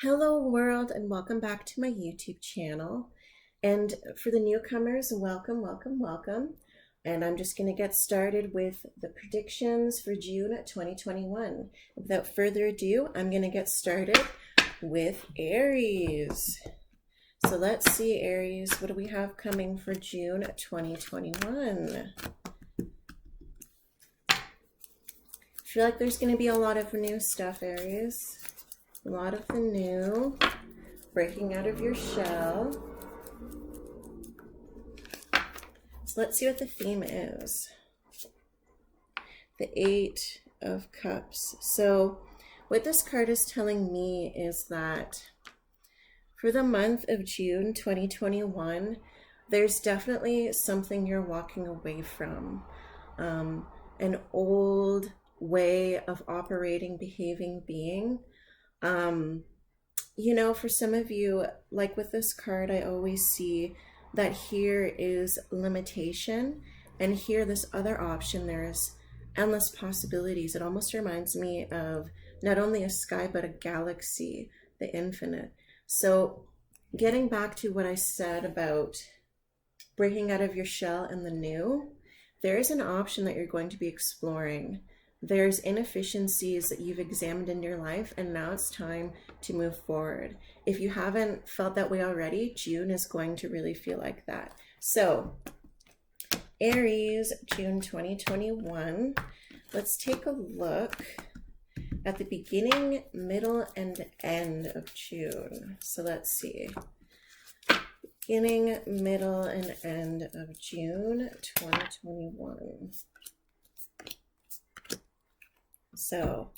Hello world, and welcome back to my YouTube channel. And for the newcomers, welcome, welcome, welcome. And I'm just going to get started with the predictions for June 2021. Without further ado, I'm going to get started with Aries. So let's see, Aries, what do we have coming for June 2021? I feel like there's going to be a lot of new stuff, Aries. A lot of the new, breaking out of your shell. So let's see what the theme is. The Eight of Cups. So what this card is telling me is that for the month of June 2021, there's definitely something you're walking away from. An old way of operating, behaving, being. You know, for some of you, like with this card, I always see that here is limitation, and here this other option, there's endless possibilities. It almost reminds me of not only a sky, but a galaxy, the infinite. So getting back to what I said about breaking out of your shell and the new, there is an option that you're going to be exploring. There's inefficiencies that you've examined in your life, and now it's time to move forward. If you haven't felt that way already, June is going to really feel like that. So, Aries, June 2021. Let's take a look at the beginning, middle, and end of June. So let's see. Beginning, middle, and end of June 2021. So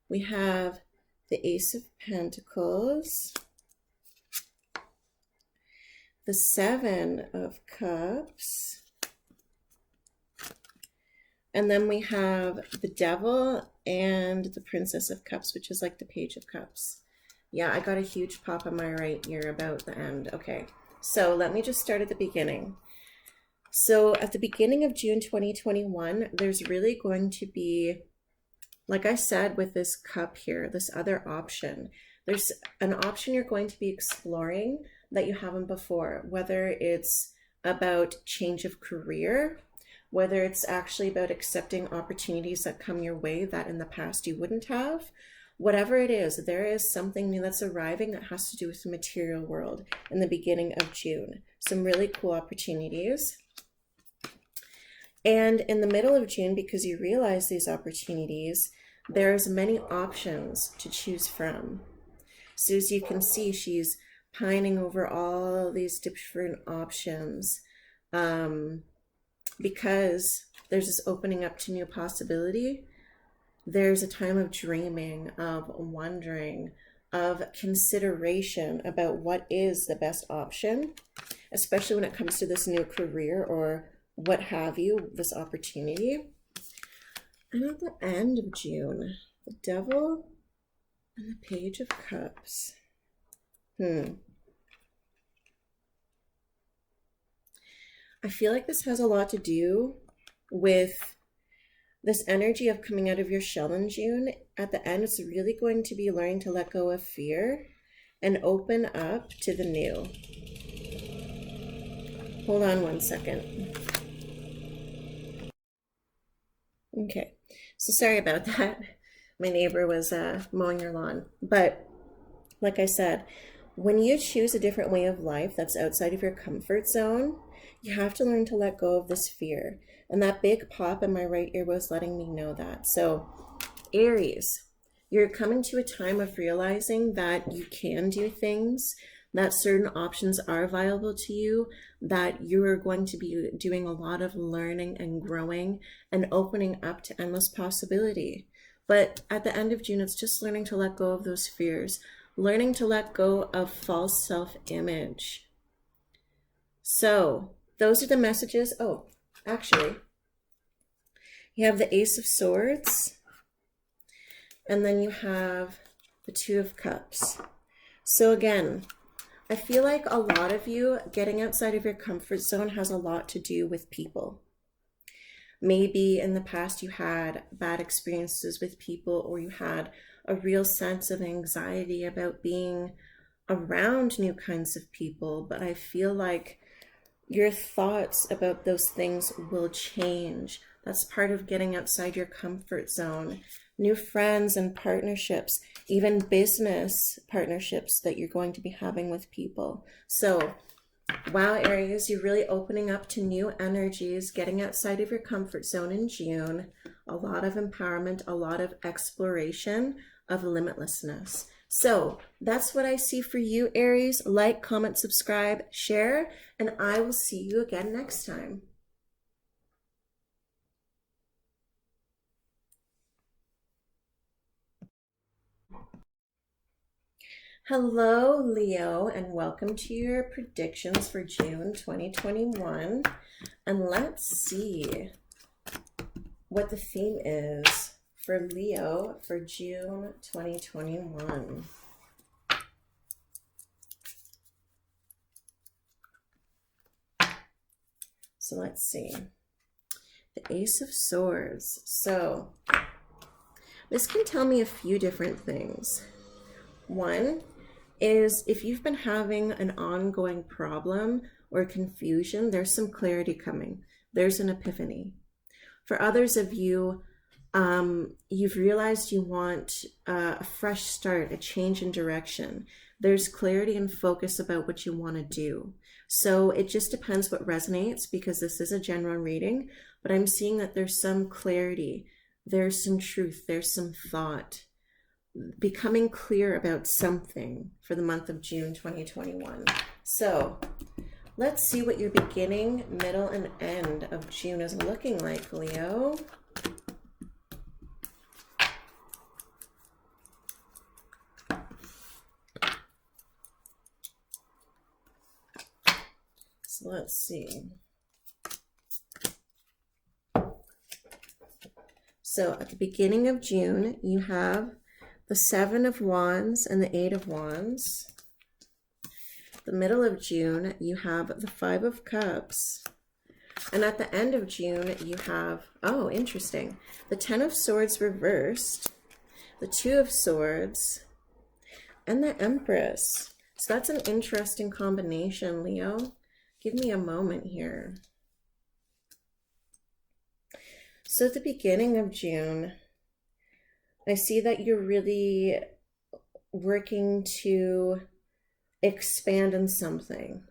we have the Ace of Pentacles, the Seven of Cups, and then we have the Devil and the Princess of Cups, which is like the Page of Cups. Yeah, I got a huge pop on my right ear about the end. Okay, so let me just start at the beginning. So at the beginning of June 2021, there's really going to be, like I said, with this cup here, this other option, there's an option you're going to be exploring that you haven't before, whether it's about change of career, whether it's actually about accepting opportunities that come your way that in the past you wouldn't have. Whatever it is, there is something new that's arriving that has to do with the material world in the beginning of June. Some really cool opportunities. And in the middle of June, because you realize these opportunities, there's many options to choose from. So as you can see, she's pining over all these different options because there's this opening up to new possibility. There's a time of dreaming, of wondering, of consideration about what is the best option, especially when it comes to this new career or what have you, this opportunity. And at the end of June, the Devil and the Page of Cups. I feel like this has a lot to do with this energy of coming out of your shell in June. At the end, it's really going to be learning to let go of fear and open up to the new. Hold on one second. Okay, so sorry about that. My neighbor was mowing her lawn. But like I said, when you choose a different way of life that's outside of your comfort zone, you have to learn to let go of this fear. And that big pop in my right ear was letting me know that. So Aries, you're coming to a time of realizing that you can do things, that certain options are viable to you, that you're going to be doing a lot of learning and growing and opening up to endless possibility. But at the end of June, it's just learning to let go of those fears, learning to let go of false self-image. So those are the messages. Oh, actually, you have the Ace of Swords, and then you have the Two of Cups. So again, I feel like a lot of you getting outside of your comfort zone has a lot to do with people. Maybe in the past you had bad experiences with people, or you had a real sense of anxiety about being around new kinds of people, but I feel like your thoughts about those things will change. That's part of getting outside your comfort zone. New friends and partnerships, even business partnerships that you're going to be having with people. So, wow, Aries, you're really opening up to new energies, getting outside of your comfort zone in June. A lot of empowerment, a lot of exploration of limitlessness. So that's what I see for you, Aries. Like, comment, subscribe, share, and I will see you again next time. Hello, Leo, and welcome to your predictions for June 2021. And let's see what the theme is for Leo for June 2021. So let's see. The Ace of Swords. So this can tell me a few different things. One is if you've been having an ongoing problem or confusion, there's some clarity coming. There's an epiphany. For others of you, you've realized you want a fresh start, a change in direction. There's clarity and focus about what you want to do. So it just depends what resonates, because this is a general reading, but I'm seeing that there's some clarity, there's some truth, there's some thought, becoming clear about something for the month of June 2021. So let's see what your beginning, middle, and end of June is looking like, Leo. So let's see. So at the beginning of June, you have the Seven of Wands and the Eight of Wands. The middle of June, you have the Five of Cups. And at the end of June, you have, oh, interesting, the Ten of Swords reversed, the Two of Swords, and the Empress. So that's an interesting combination, Leo. Give me a moment here. So at the beginning of June, I see that you're really working to expand in something.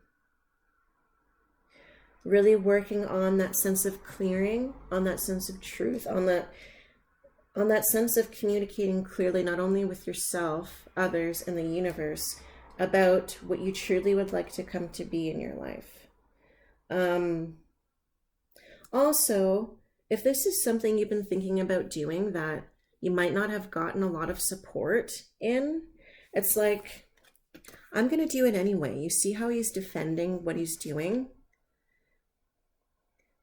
Really working on that sense of clearing, on that sense of truth, on that sense of communicating clearly, not only with yourself, others, and the universe, about what you truly would like to come to be in your life. Also, if this is something you've been thinking about doing that you might not have gotten a lot of support in, it's like, I'm going to do it anyway. You see how he's defending what he's doing?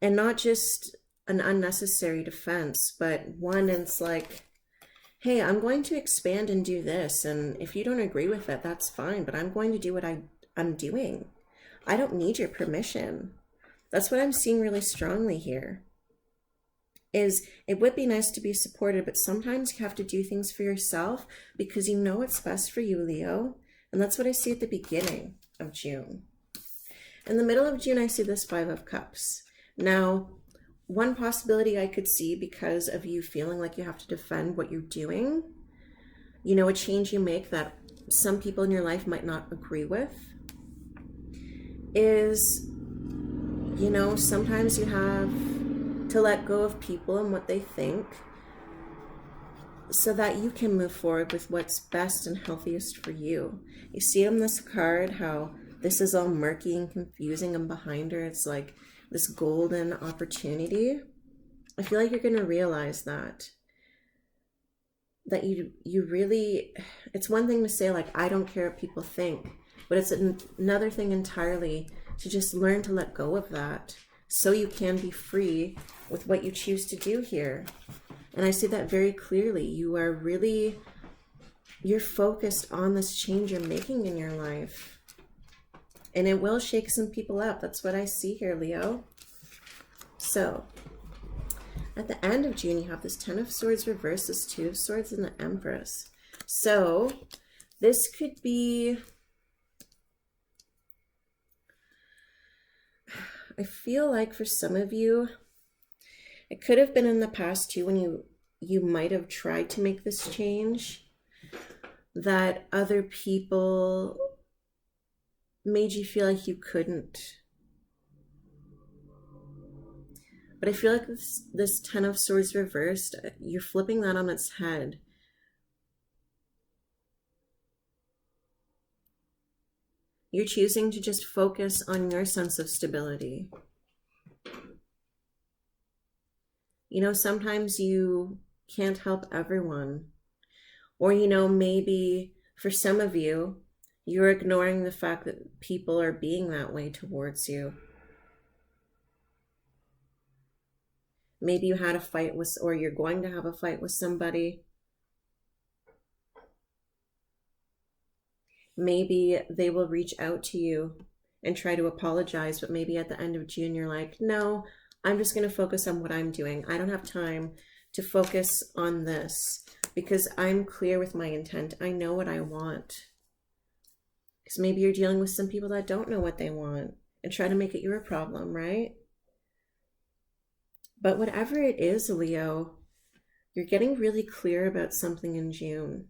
And not just an unnecessary defense, but one it's like, hey, I'm going to expand and do this. And if you don't agree with it, that's fine. But I'm going to do what I'm doing. I don't need your permission. That's what I'm seeing really strongly here. Is it would be nice to be supported, but sometimes you have to do things for yourself because you know what's best for you, Leo. And that's what I see at the beginning of June. In the middle of June, I see this Five of Cups. Now, one possibility I could see, because of you feeling like you have to defend what you're doing, you know, a change you make that some people in your life might not agree with, is, you know, sometimes you have to let go of people and what they think so that you can move forward with what's best and healthiest for you. You see on this card how this is all murky and confusing, and behind her it's like this golden opportunity. I feel like you're going to realize that you really, it's one thing to say like, I don't care what people think, but it's another thing entirely to just learn to let go of that so you can be free with what you choose to do here. And I see that very clearly. You're focused on this change you're making in your life. And it will shake some people up. That's what I see here, Leo. So, at the end of June, you have this Ten of Swords reversed, this Two of Swords, and the Empress. So this could be, I feel like for some of you, it could have been in the past too when you might have tried to make this change, that other people made you feel like you couldn't. But I feel like this Ten of Swords reversed, you're flipping that on its head. You're choosing to just focus on your sense of stability. You know, sometimes you can't help everyone. Or, you know, maybe for some of you, you're ignoring the fact that people are being that way towards you. Maybe you had a fight with, or you're going to have a fight with somebody. Maybe they will reach out to you and try to apologize, but maybe at the end of June, you're like, no, I'm just going to focus on what I'm doing. I don't have time to focus on this because I'm clear with my intent. I know what I want. Because maybe you're dealing with some people that don't know what they want and try to make it your problem, right? But whatever it is, Leo, you're getting really clear about something in June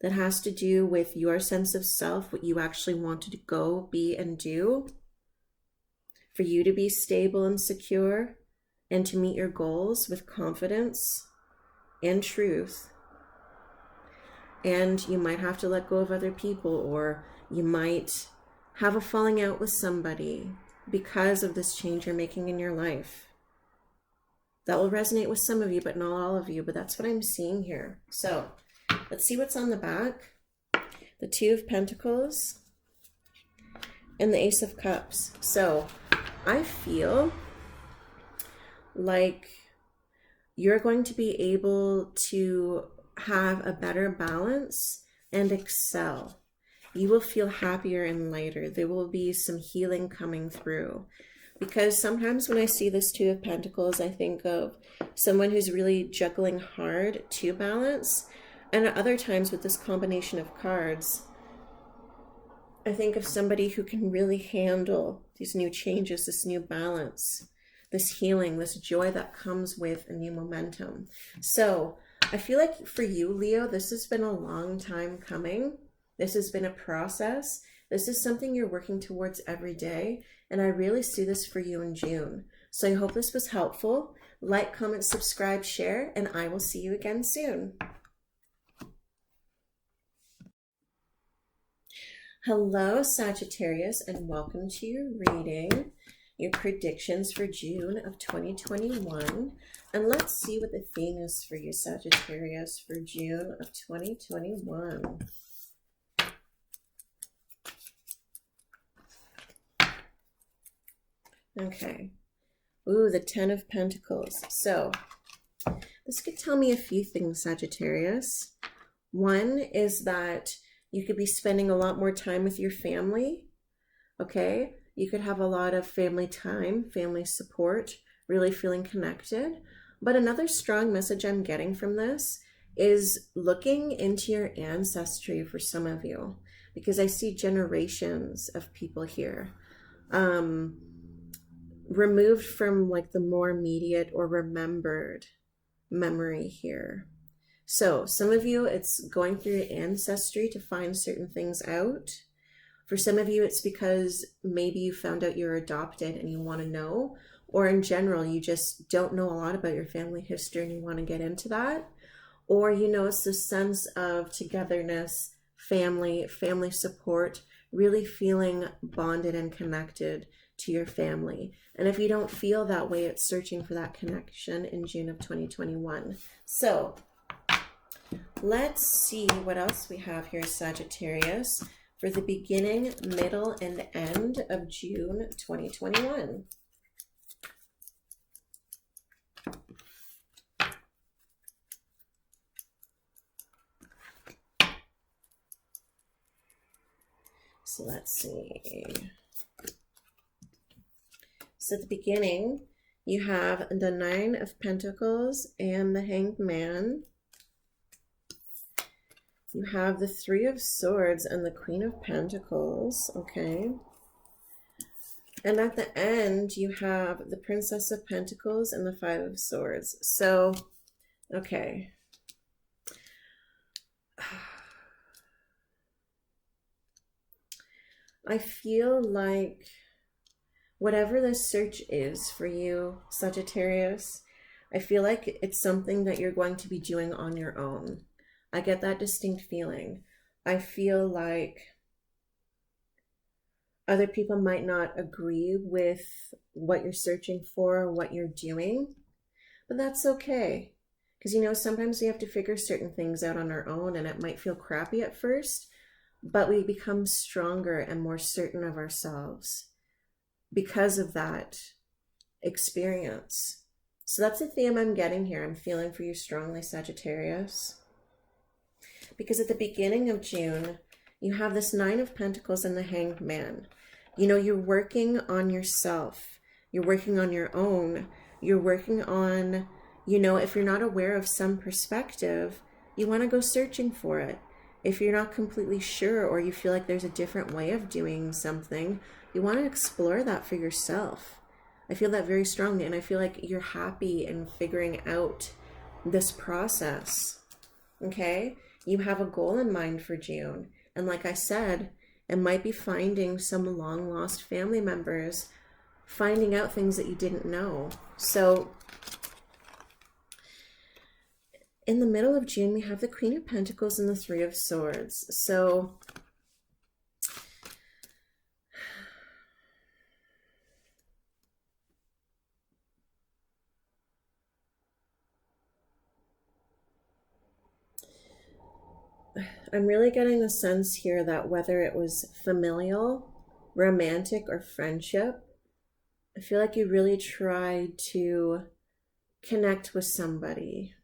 that has to do with your sense of self, what you actually want to go, be, and do, for you to be stable and secure and to meet your goals with confidence and truth. And you might have to let go of other people, or you might have a falling out with somebody because of this change you're making in your life. That will resonate with some of you, but not all of you. But that's what I'm seeing here. So let's see what's on the back. The Two of Pentacles and the Ace of Cups. So I feel like you're going to be able to have a better balance and excel. You will feel happier and lighter. There will be some healing coming through. Because sometimes when I see this Two of Pentacles, I think of someone who's really juggling hard to balance. And at other times with this combination of cards, I think of somebody who can really handle these new changes, this new balance, this healing, this joy that comes with a new momentum. So I feel like for you, Leo, this has been a long time coming. This has been a process. This is something you're working towards every day. And I really see this for you in June. So I hope this was helpful. Like, comment, subscribe, share, and I will see you again soon. Hello, Sagittarius, and welcome to your reading, your predictions for June of 2021. And let's see what the theme is for you, Sagittarius, for June of 2021. Okay. Ooh, the Ten of Pentacles. So this could tell me a few things, Sagittarius. One is that you could be spending a lot more time with your family. Okay. You could have a lot of family time, family support, really feeling connected. But another strong message I'm getting from this is looking into your ancestry for some of you, because I see generations of people here. Removed from like the more immediate or remembered memory here. So some of you, it's going through your ancestry to find certain things out. For some of you, it's because maybe you found out you're adopted and you want to know, or in general, you just don't know a lot about your family history and you want to get into that. Or, you know, it's the sense of togetherness, family support, really feeling bonded and connected to your family. And if you don't feel that way, it's searching for that connection in June of 2021. So let's see what else we have here, Sagittarius, for the beginning, middle, and end of June 2021. So let's see. So at the beginning, you have the Nine of Pentacles and the Hanged Man. You have the Three of Swords and the Queen of Pentacles, okay? And at the end, you have the Princess of Pentacles and the Five of Swords. So, okay. I feel like whatever this search is for you, Sagittarius, I feel like it's something that you're going to be doing on your own. I get that distinct feeling. I feel like other people might not agree with what you're searching for or what you're doing, but that's okay. Because, you know, sometimes we have to figure certain things out on our own, and it might feel crappy at first, but we become stronger and more certain of ourselves because of that experience. So that's the theme I'm getting here. I'm feeling for you strongly, Sagittarius. Because at the beginning of June, you have this Nine of Pentacles and the Hanged Man. You know, you're working on yourself. You're working on your own. You're working on, you know, if you're not aware of some perspective, you want to go searching for it. If you're not completely sure, or you feel like there's a different way of doing something, you want to explore that for yourself. I feel that very strongly, and I feel like you're happy in figuring out this process, okay? You have a goal in mind for June, and like I said, it might be finding some long-lost family members, finding out things that you didn't know. So in the middle of June, we have the Queen of Pentacles and the Three of Swords. So I'm really getting the sense here that whether it was familial, romantic, or friendship, I feel like you really tried to connect with somebody.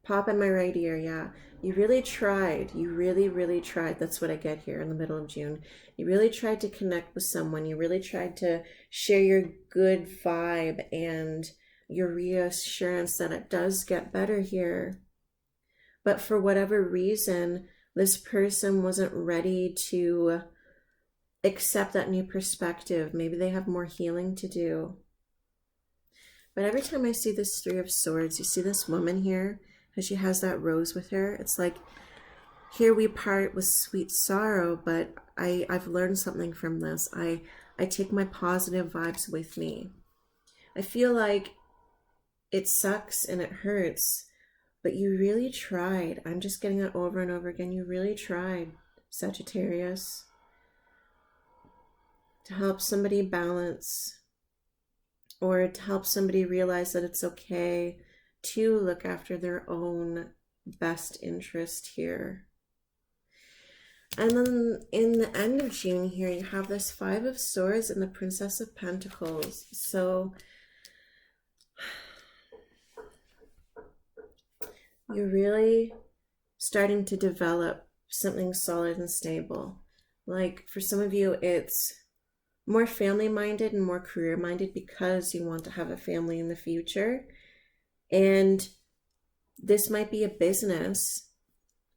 Pop in my right ear, yeah. You really tried. You really, really tried. That's what I get here in the middle of June. You really tried to connect with someone. You really tried to share your good vibe and your reassurance that it does get better here. But for whatever reason, this person wasn't ready to accept that new perspective. Maybe they have more healing to do. But every time I see this Three of Swords, you see this woman here, as she has that rose with her. It's like, here we part with sweet sorrow, but I've learned something from this. I take my positive vibes with me. I feel like it sucks and it hurts, but you really tried. I'm just getting that over and over again. You really tried, Sagittarius, to help somebody balance, or to help somebody realize that it's okay to look after their own best interest here. And then in the end of June here, you have this Five of Swords and the Princess of Pentacles. So you're really starting to develop something solid and stable. Like for some of you, it's more family-minded and more career-minded because you want to have a family in the future. And this might be a business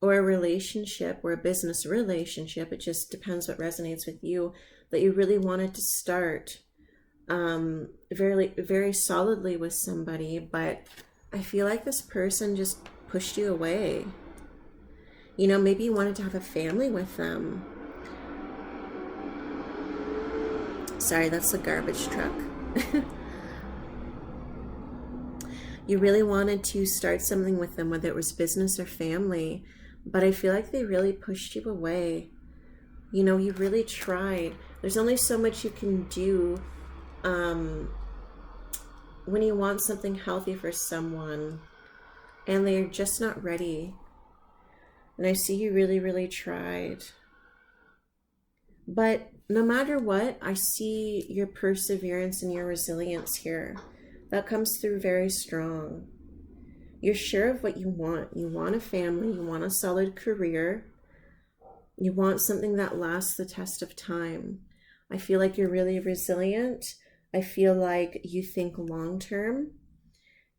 or a relationship or a business relationship. It just depends what resonates with you, that you really wanted to start very, very solidly with somebody, but I feel like this person just pushed you away. You know, maybe you wanted to have a family with them. Sorry, that's the garbage truck. You really wanted to start something with them, whether it was business or family, but I feel like they really pushed you away. You know, you really tried. There's only so much you can do when you want something healthy for someone and they're just not ready. And I see you really, really tried. But no matter what, I see your perseverance and your resilience here. That comes through very strong. You're sure of what you want. You want a family. You want a solid career. You want something that lasts the test of time. I feel like you're really resilient. I feel like you think long term.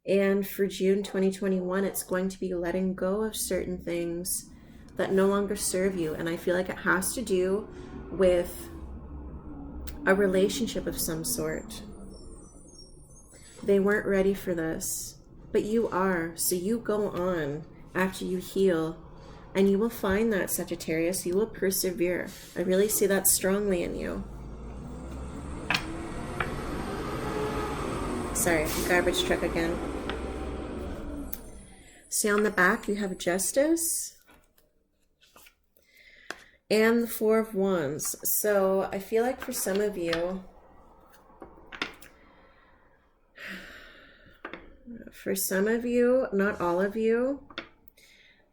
And for June 2021, it's going to be letting go of certain things that no longer serve you. And I feel like it has to do with a relationship of some sort. They weren't ready for this, but you are. So you go on after you heal, and you will find that, Sagittarius. You will persevere. I really see that strongly in you. Sorry, garbage truck again. See, on the back you have Justice and the Four of Wands. So I feel like for some of you, not all of you,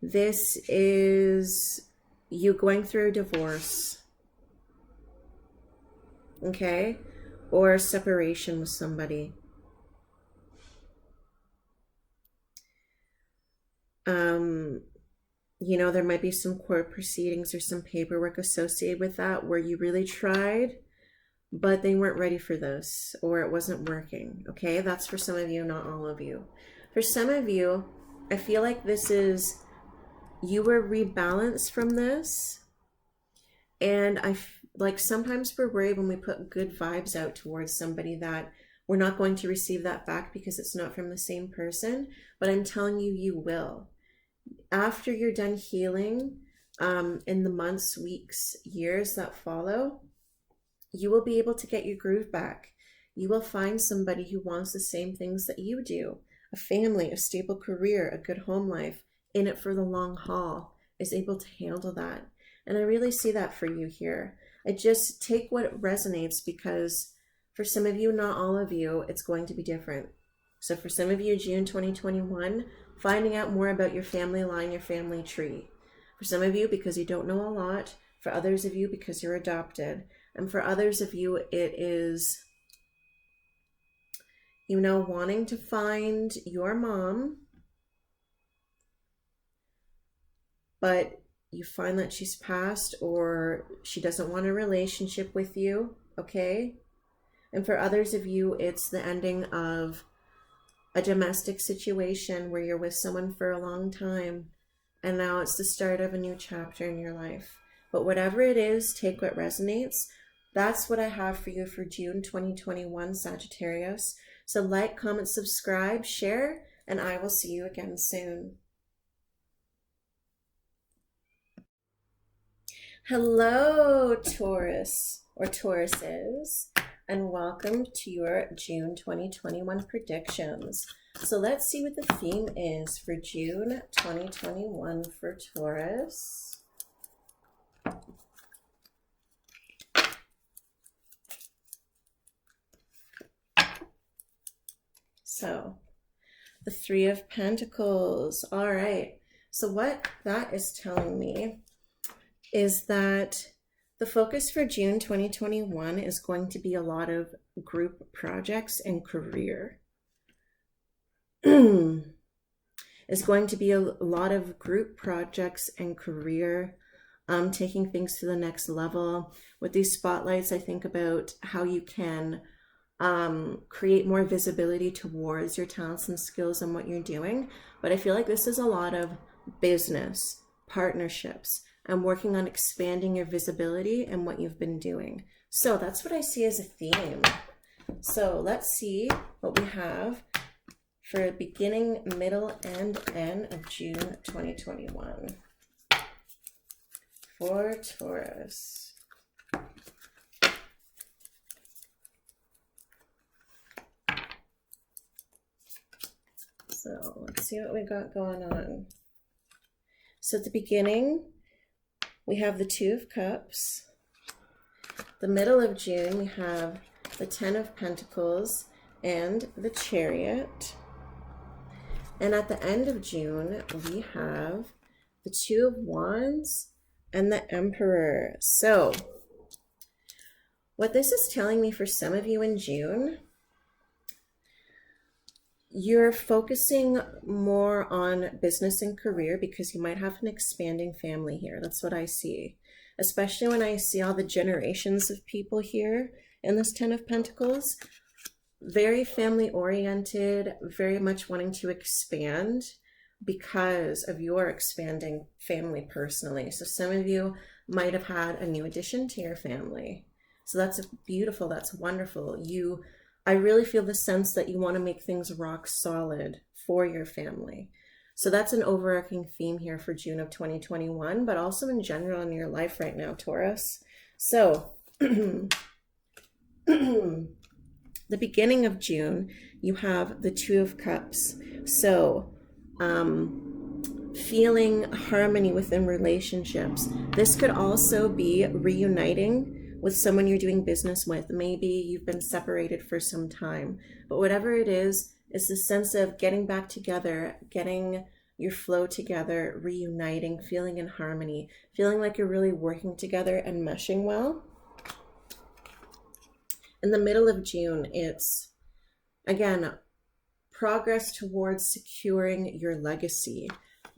this is you going through a divorce, okay? Or a separation with somebody. You know, there might be some court proceedings or some paperwork associated with that where you really tried, but they weren't ready for this, or it wasn't working, okay? That's for some of you, not all of you. For some of you, I feel like this is, you were rebalanced from this, and like sometimes we're worried when we put good vibes out towards somebody that we're not going to receive that back because it's not from the same person, but I'm telling you, you will. After you're done healing, in the months, weeks, years that follow, you will be able to get your groove back. You will find somebody who wants the same things that you do. A family, a stable career, a good home life, in it for the long haul, is able to handle that. And I really see that for you here. I just take what resonates, because for some of you, not all of you, it's going to be different. So for some of you, June 2021, finding out more about your family line, your family tree. For some of you, because you don't know a lot. For others of you, because you're adopted. And for others of you, it is, you know, wanting to find your mom, but you find that she's passed, or she doesn't want a relationship with you, okay? And for others of you, it's the ending of a domestic situation where you're with someone for a long time, and now it's the start of a new chapter in your life. But whatever it is, take what resonates. That's what I have for you for June 2021, Sagittarius. So like, comment, subscribe, share, and I will see you again soon. Hello, Taurus or Tauruses, and welcome to your June 2021 predictions. So let's see what the theme is for June 2021 for Taurus. So, the Three of Pentacles. All right. So what that is telling me is that the focus for June 2021 is going to be a lot of group projects and career. It's going to be a lot of group projects and career, taking things to the next level. With these spotlights, I think about how you can create more visibility towards your talents and skills and what you're doing. But I feel like this is a lot of business, partnerships, and working on expanding your visibility and what you've been doing. So that's what I see as a theme. So let's see what we have for beginning, middle, and end of June 2021 for Taurus. So let's see what we got going on. So at the beginning, we have the Two of Cups. The middle of June, we have the Ten of Pentacles and the Chariot. And at the end of June, we have the Two of Wands and the Emperor. So what this is telling me for some of you in June, you're focusing more on business and career because you might have an expanding family here. That's what I see, especially when I see all the generations of people here in this Ten of Pentacles. very family oriented, very much wanting to expand because of your expanding family personally. So some of you might have had a new addition to your family. So that's beautiful. That's wonderful. I really feel the sense that you want to make things rock solid for your family. So that's an overarching theme here for June of 2021, but also in general in your life right now, Taurus. So the beginning of June, you have the Two of Cups. So feeling harmony within relationships. This could also be reuniting with someone you're doing business with. Maybe you've been separated for some time, but whatever it is the sense of getting back together, getting your flow together, reuniting, feeling in harmony, feeling like you're really working together and meshing well. In the middle of June, it's, again, progress towards securing your legacy,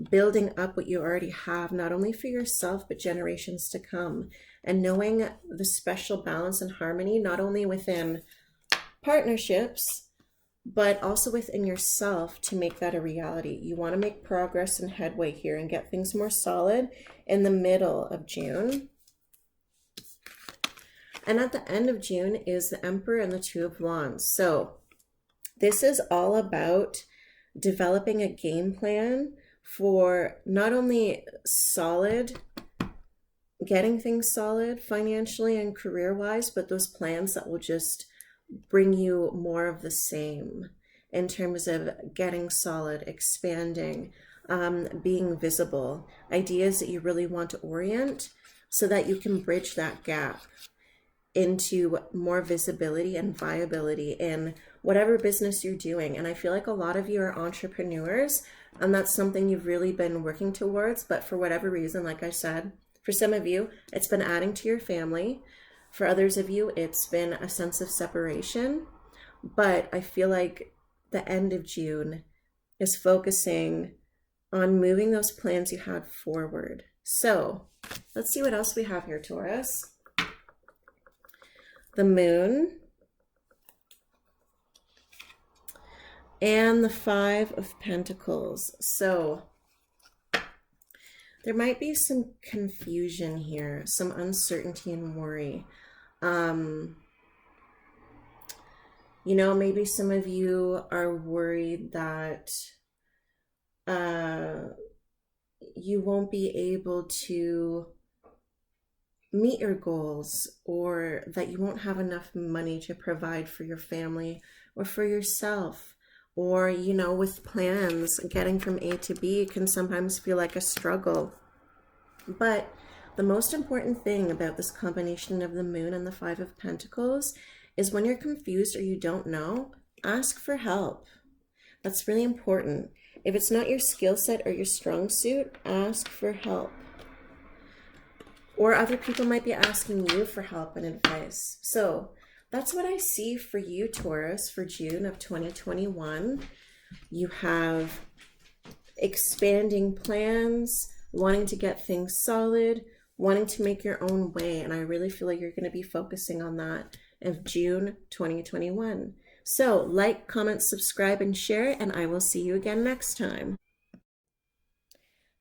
building up what you already have, not only for yourself, but generations to come, and knowing the special balance and harmony, not only within partnerships, but also within yourself to make that a reality. You want to make progress and headway here and get things more solid in the middle of June. And at the end of June is the Emperor and the Two of Wands. So this is all about developing a game plan for not only getting things solid financially and career-wise, but those plans that will just bring you more of the same in terms of getting solid, expanding, being visible, ideas that you really want to orient so that you can bridge that gap into more visibility and viability in whatever business you're doing. And I feel like a lot of you are entrepreneurs, and that's something you've really been working towards, but for whatever reason, like I said, for some of you, it's been adding to your family. For others of you, it's been a sense of separation. But I feel like the end of June is focusing on moving those plans you had forward. So let's see what else we have here, Taurus. The Moon and the Five of Pentacles. So there might be some confusion here, some uncertainty and worry. Maybe some of you are worried that you won't be able to meet your goals, or that you won't have enough money to provide for your family or for yourself. Or, with plans, getting from A to B can sometimes feel like a struggle. But the most important thing about this combination of the Moon and the Five of Pentacles is when you're confused or you don't know, ask for help. That's really important. If it's not your skill set or your strong suit, ask for help. Or other people might be asking you for help and advice. So that's what I see for you, Taurus, for June of 2021. You have expanding plans, wanting to get things solid, wanting to make your own way. And I really feel like you're going to be focusing on that of June 2021. So like, comment, subscribe, and share, and I will see you again next time.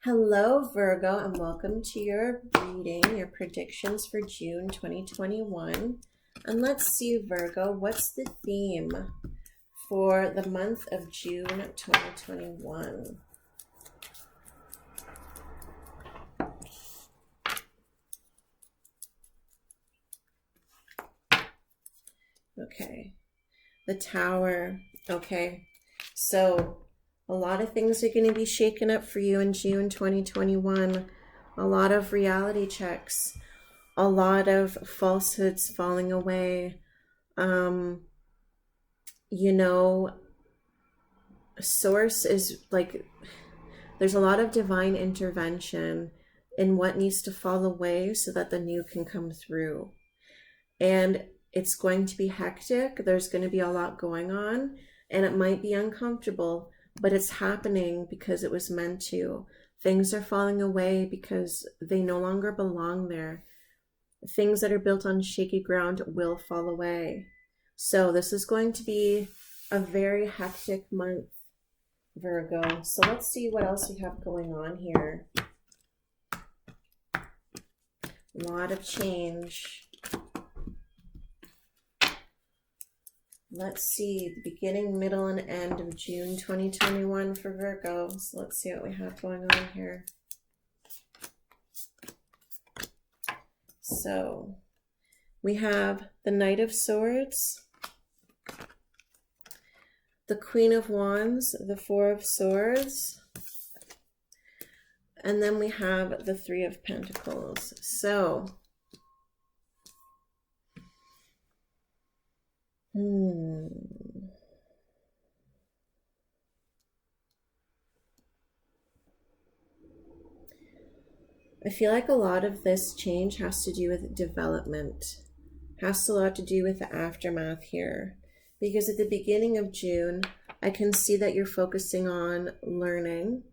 Hello, Virgo, and welcome to your reading, your predictions for June 2021. And let's see, Virgo, what's the theme for the month of June 2021? Okay, the Tower. Okay, so a lot of things are going to be shaken up for you in June 2021. A lot of reality checks, a lot of falsehoods falling away. Source is like, there's a lot of divine intervention in what needs to fall away so that the new can come through. And it's going to be hectic. There's going to be a lot going on, and it might be uncomfortable, but it's happening because it was meant to. Things are falling away because they no longer belong there. Things that are built on shaky ground will fall away. So this is going to be a very hectic month, Virgo. So let's see what else we have going on here. A lot of change. Let's see, the beginning, middle, and end of June 2021 for Virgo. So let's see what we have going on here. So we have the Knight of Swords, the Queen of Wands, the Four of Swords, and then we have the Three of Pentacles. So, I feel like a lot of this change has to do with development, has a lot to do with the aftermath here. Because at the beginning of June, I can see that you're focusing on learning.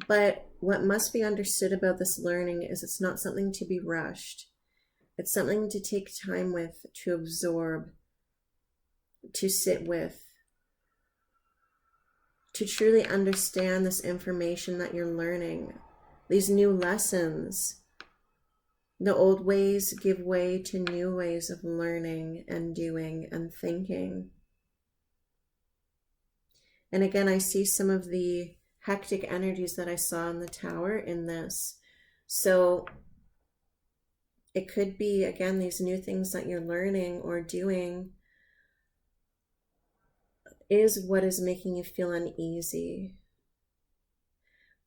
But what must be understood about this learning is it's not something to be rushed. It's something to take time with, to absorb, to sit with, to truly understand this information that you're learning, these new lessons. The old ways give way to new ways of learning and doing and thinking. And again, I see some of the hectic energies that I saw in the Tower in this. So it could be, again, these new things that you're learning or doing is what is making you feel uneasy.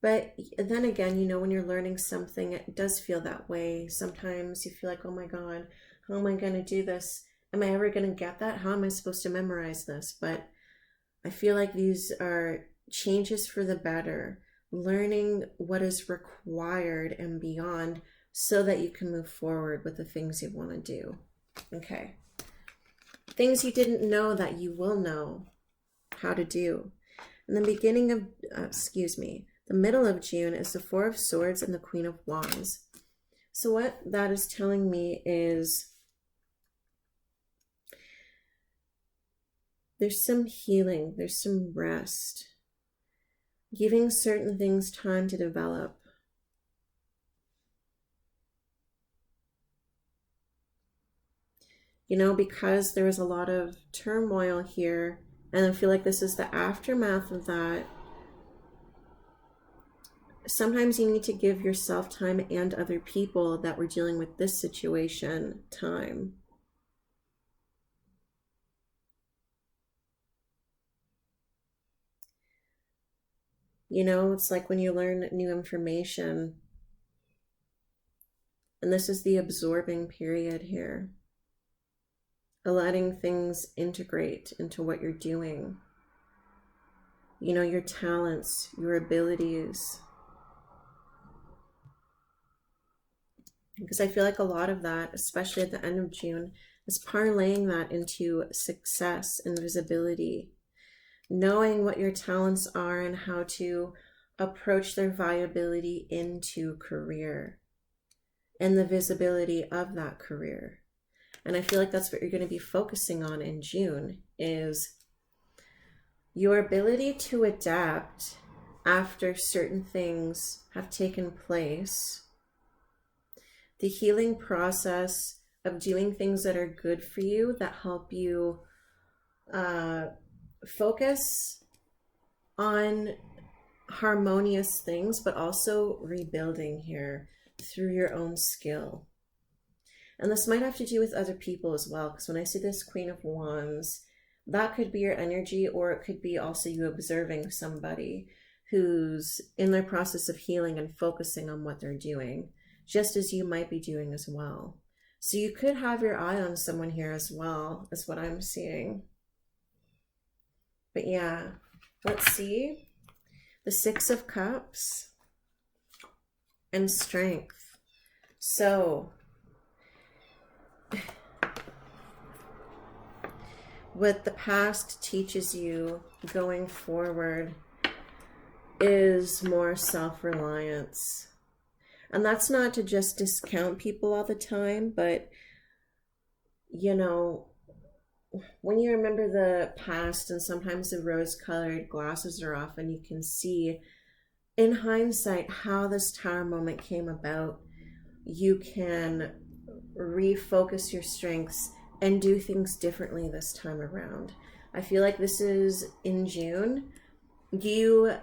But then again, you know, when you're learning something, it does feel that way. Sometimes you feel like, oh my God, how am I going to do this? Am I ever going to get that? How am I supposed to memorize this? But I feel like these are changes for the better, learning what is required and beyond so that you can move forward with the things you want to do. Okay. Things you didn't know that you will know how to do. In the beginning of, the middle of June is the Four of Swords and the Queen of Wands. So what that is telling me is there's some healing, there's some rest, giving certain things time to develop. You know, because there was a lot of turmoil here, and I feel like this is the aftermath of that. Sometimes you need to give yourself time and other people that were dealing with this situation time. You know, it's like when you learn new information, and this is the absorbing period here, letting things integrate into what you're doing. You know, your talents, your abilities. Because I feel like a lot of that, especially at the end of June, is parlaying that into success and visibility. Knowing what your talents are and how to approach their viability into career and the visibility of that career. And I feel like that's what you're going to be focusing on in June, is your ability to adapt after certain things have taken place. The healing process of doing things that are good for you, that help you focus on harmonious things, but also rebuilding here through your own skill. And this might have to do with other people as well, because when I see this Queen of Wands, that could be your energy, or it could be also you observing somebody who's in their process of healing and focusing on what they're doing, just as you might be doing as well. So you could have your eye on someone here as well, is what I'm seeing. But yeah, let's see. The Six of Cups and Strength. So what the past teaches you going forward is more self-reliance. And that's not to just discount people all the time, but you know, when you remember the past and sometimes the rose-colored glasses are off and you can see in hindsight how this Tower moment came about, you can refocus your strengths and do things differently this time around. I feel like this is in June, you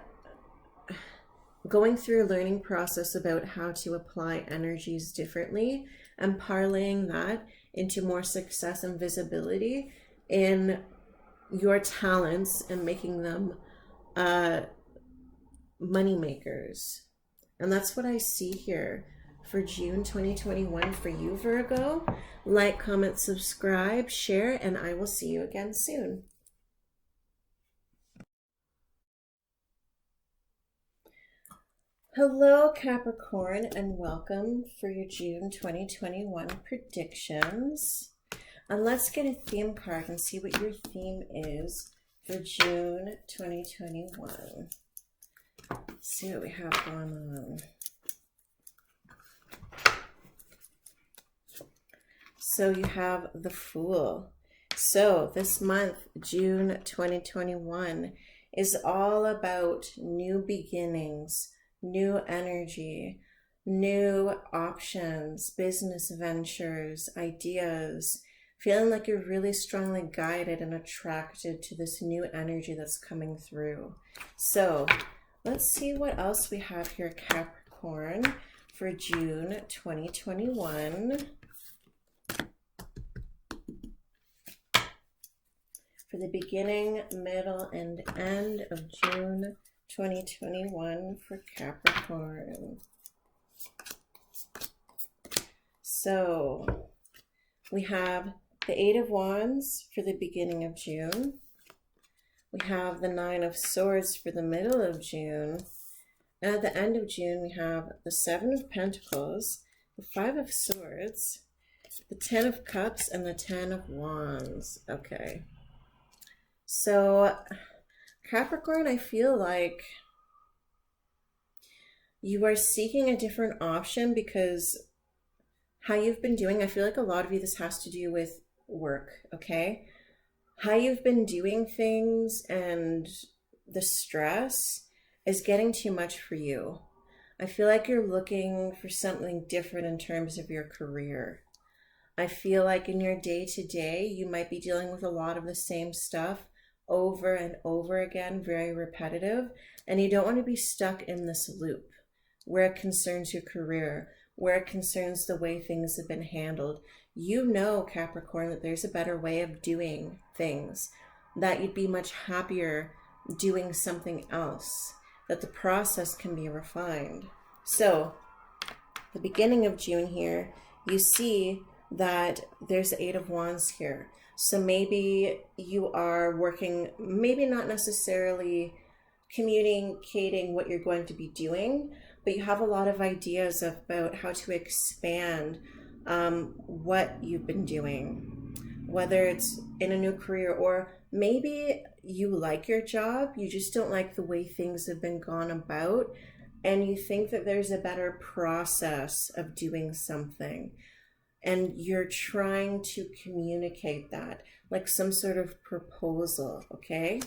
going through a learning process about how to apply energies differently and parlaying that into more success and visibility in your talents and making them money makers. And that's what I see here for June 2021 for you, Virgo. Like, comment, subscribe, share, and I will see you again soon. Hello, Capricorn, and welcome for your June 2021 predictions. And let's get a theme card and see what your theme is for June 2021. Let's see what we have going on. So you have the Fool. So this month, June 2021, is all about new beginnings, new energy, new options, business ventures, ideas, feeling like you're really strongly guided and attracted to this new energy that's coming through. So let's see what else we have here, Capricorn, for June 2021. For the beginning, middle, and end of June 2021 for Capricorn. So we have the Eight of Wands for the beginning of June. We have the Nine of Swords for the middle of June. And at the end of June, we have the Seven of Pentacles, the Five of Swords, the Ten of Cups, and the Ten of Wands. Okay. So Capricorn, I feel like you are seeking a different option because how you've been doing, I feel like a lot of you, this has to do with work, okay? How you've been doing things and the stress is getting too much for you. I feel like you're looking for something different in terms of your career. I feel like in your day-to-day, you might be dealing with a lot of the same stuff over and over again, very repetitive, and you don't want to be stuck in this loop where it concerns your career, where it concerns the way things have been handled. You know, Capricorn, that there's a better way of doing things, that you'd be much happier doing something else, that the process can be refined. So the beginning of June here, you see that there's the Eight of Wands here. So maybe you are working, maybe not necessarily communicating what you're going to be doing, but you have a lot of ideas about how to expand what you've been doing, whether it's in a new career or maybe you like your job, you just don't like the way things have been gone about, and you think that there's a better process of doing something. And you're trying to communicate that, like some sort of proposal, okay?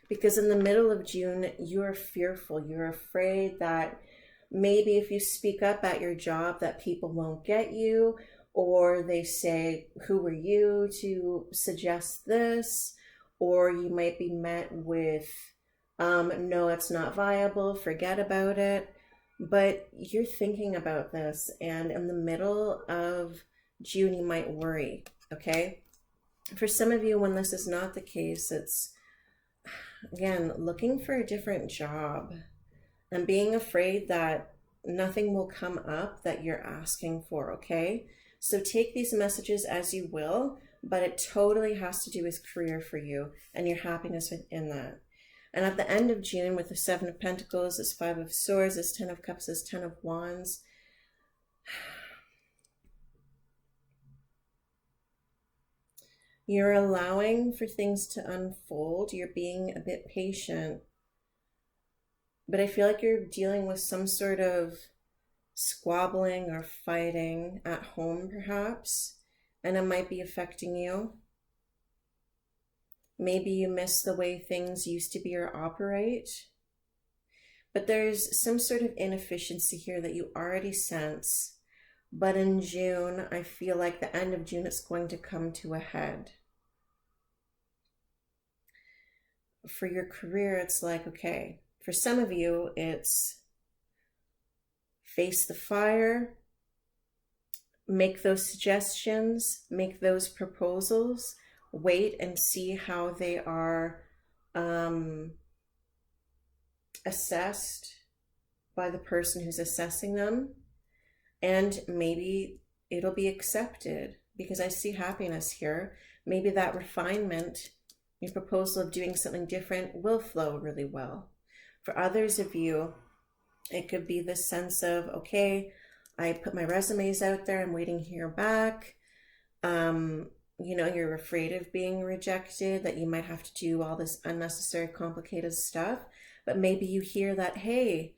Because in the middle of June, you're fearful. You're afraid that maybe if you speak up at your job that people won't get you, or they say, who are you to suggest this? Or you might be met with, no, it's not viable, forget about it. But you're thinking about this, and in the middle of June, you might worry, okay? For some of you, when this is not the case, it's, again, looking for a different job and being afraid that nothing will come up that you're asking for, okay? So take these messages as you will, but it totally has to do with career for you and your happiness within that. And at the end of June, with the Seven of Pentacles, this Five of Swords, this Ten of Cups, this Ten of Wands, you're allowing for things to unfold. You're being a bit patient. But I feel like you're dealing with some sort of squabbling or fighting at home perhaps, and it might be affecting you. Maybe you miss the way things used to be or operate. But there's some sort of inefficiency here that you already sense. But in June, I feel like the end of June, it's going to come to a head. For your career, it's like, okay, for some of you, it's face the fire, make those suggestions, make those proposals, wait and see how they are assessed by the person who's assessing them. And maybe it'll be accepted because I see happiness here. Maybe that refinement, your proposal of doing something different will flow really well. For others of you, it could be this sense of, okay, I put my resumes out there, I'm waiting to hear back. You know, you're afraid of being rejected, that you might have to do all this unnecessary, complicated stuff. But maybe you hear that, hey,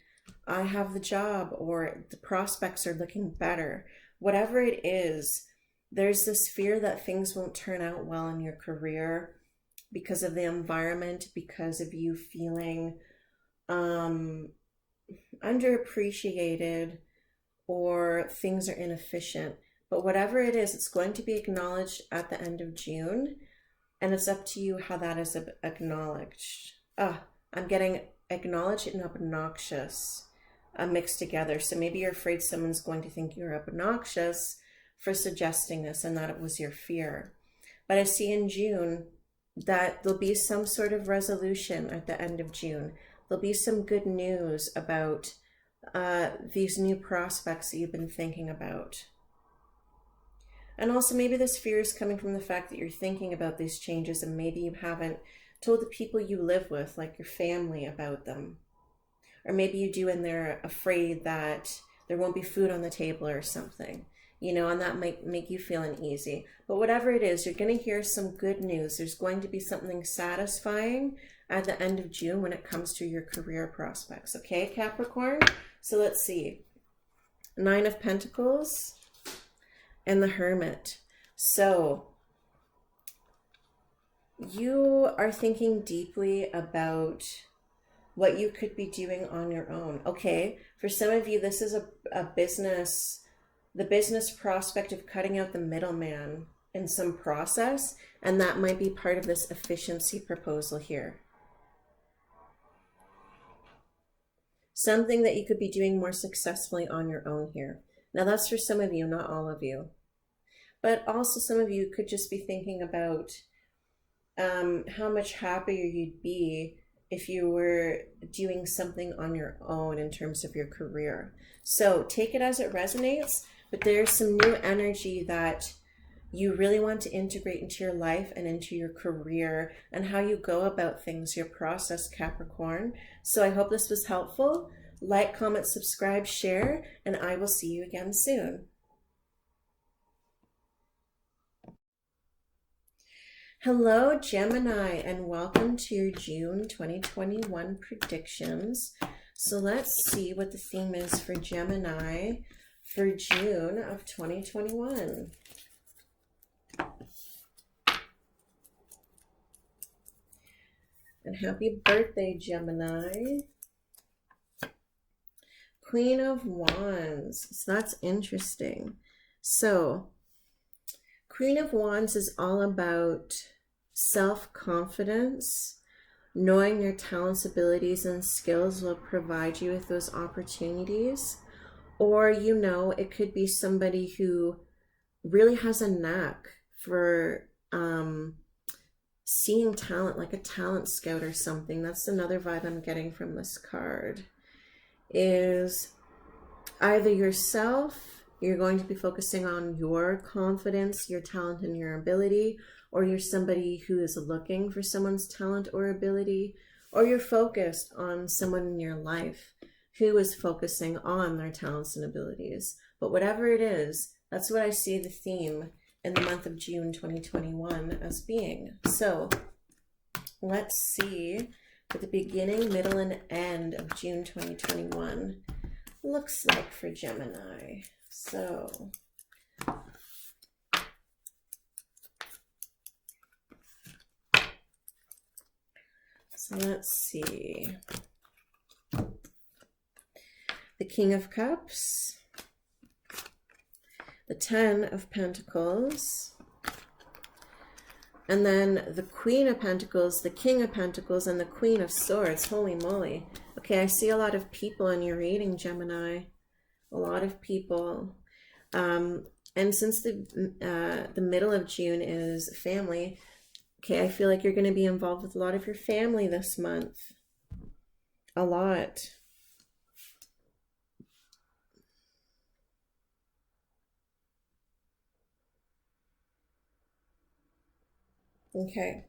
I have the job, or the prospects are looking better. Whatever it is, there's this fear that things won't turn out well in your career because of the environment, because of you feeling underappreciated, or things are inefficient. But whatever it is, it's going to be acknowledged at the end of June, and it's up to you how that is acknowledged. I'm getting acknowledged and obnoxious mixed together. So maybe you're afraid someone's going to think you're obnoxious for suggesting this and that it was your fear. But I see in June that there'll be some sort of resolution at the end of June. There'll be some good news about these new prospects that you've been thinking about. And also maybe this fear is coming from the fact that you're thinking about these changes and maybe you haven't told the people you live with, like your family, about them. Or maybe you do and they're afraid that there won't be food on the table or something, you know, and that might make you feel uneasy. But whatever it is, you're going to hear some good news. There's going to be something satisfying at the end of June when it comes to your career prospects. Okay, Capricorn? So let's see. 9 of Pentacles and the Hermit. So you are thinking deeply about what you could be doing on your own. Okay, for some of you, this is a business, the business prospect of cutting out the middleman in some process, and that might be part of this efficiency proposal here. Something that you could be doing more successfully on your own here. Now that's for some of you, not all of you. But also some of you could just be thinking about how much happier you'd be if you were doing something on your own in terms of your career. So take it as it resonates, but there's some new energy that you really want to integrate into your life and into your career and how you go about things, your process, Capricorn. So I hope this was helpful. Like, comment, subscribe, share, and I will see you again soon. Hello, Gemini, and welcome to your June 2021 predictions. So let's see what the theme is for Gemini for June of 2021. And happy birthday, Gemini. Queen of Wands. So that's interesting. So Queen of Wands is all about self-confidence, knowing your talents, abilities, and skills will provide you with those opportunities. Or, you know, it could be somebody who really has a knack for seeing talent, like a talent scout or something. That's another vibe I'm getting from this card. Is either yourself, you're going to be focusing on your confidence, your talent, and your ability, or you're somebody who is looking for someone's talent or ability, or you're focused on someone in your life who is focusing on their talents and abilities. But whatever it is, that's what I see the theme in the month of June 2021 as being. So let's see, at the beginning, middle, and end of June 2021, looks like for Gemini. So let's see. The King of Cups, the Ten of Pentacles, and then the Queen of Pentacles, the King of Pentacles, and the Queen of Swords. Holy moly. Okay, I see a lot of people in your reading, Gemini. A lot of people. And since the middle of June is family, okay, I feel like you're going to be involved with a lot of your family this month. A lot. Okay.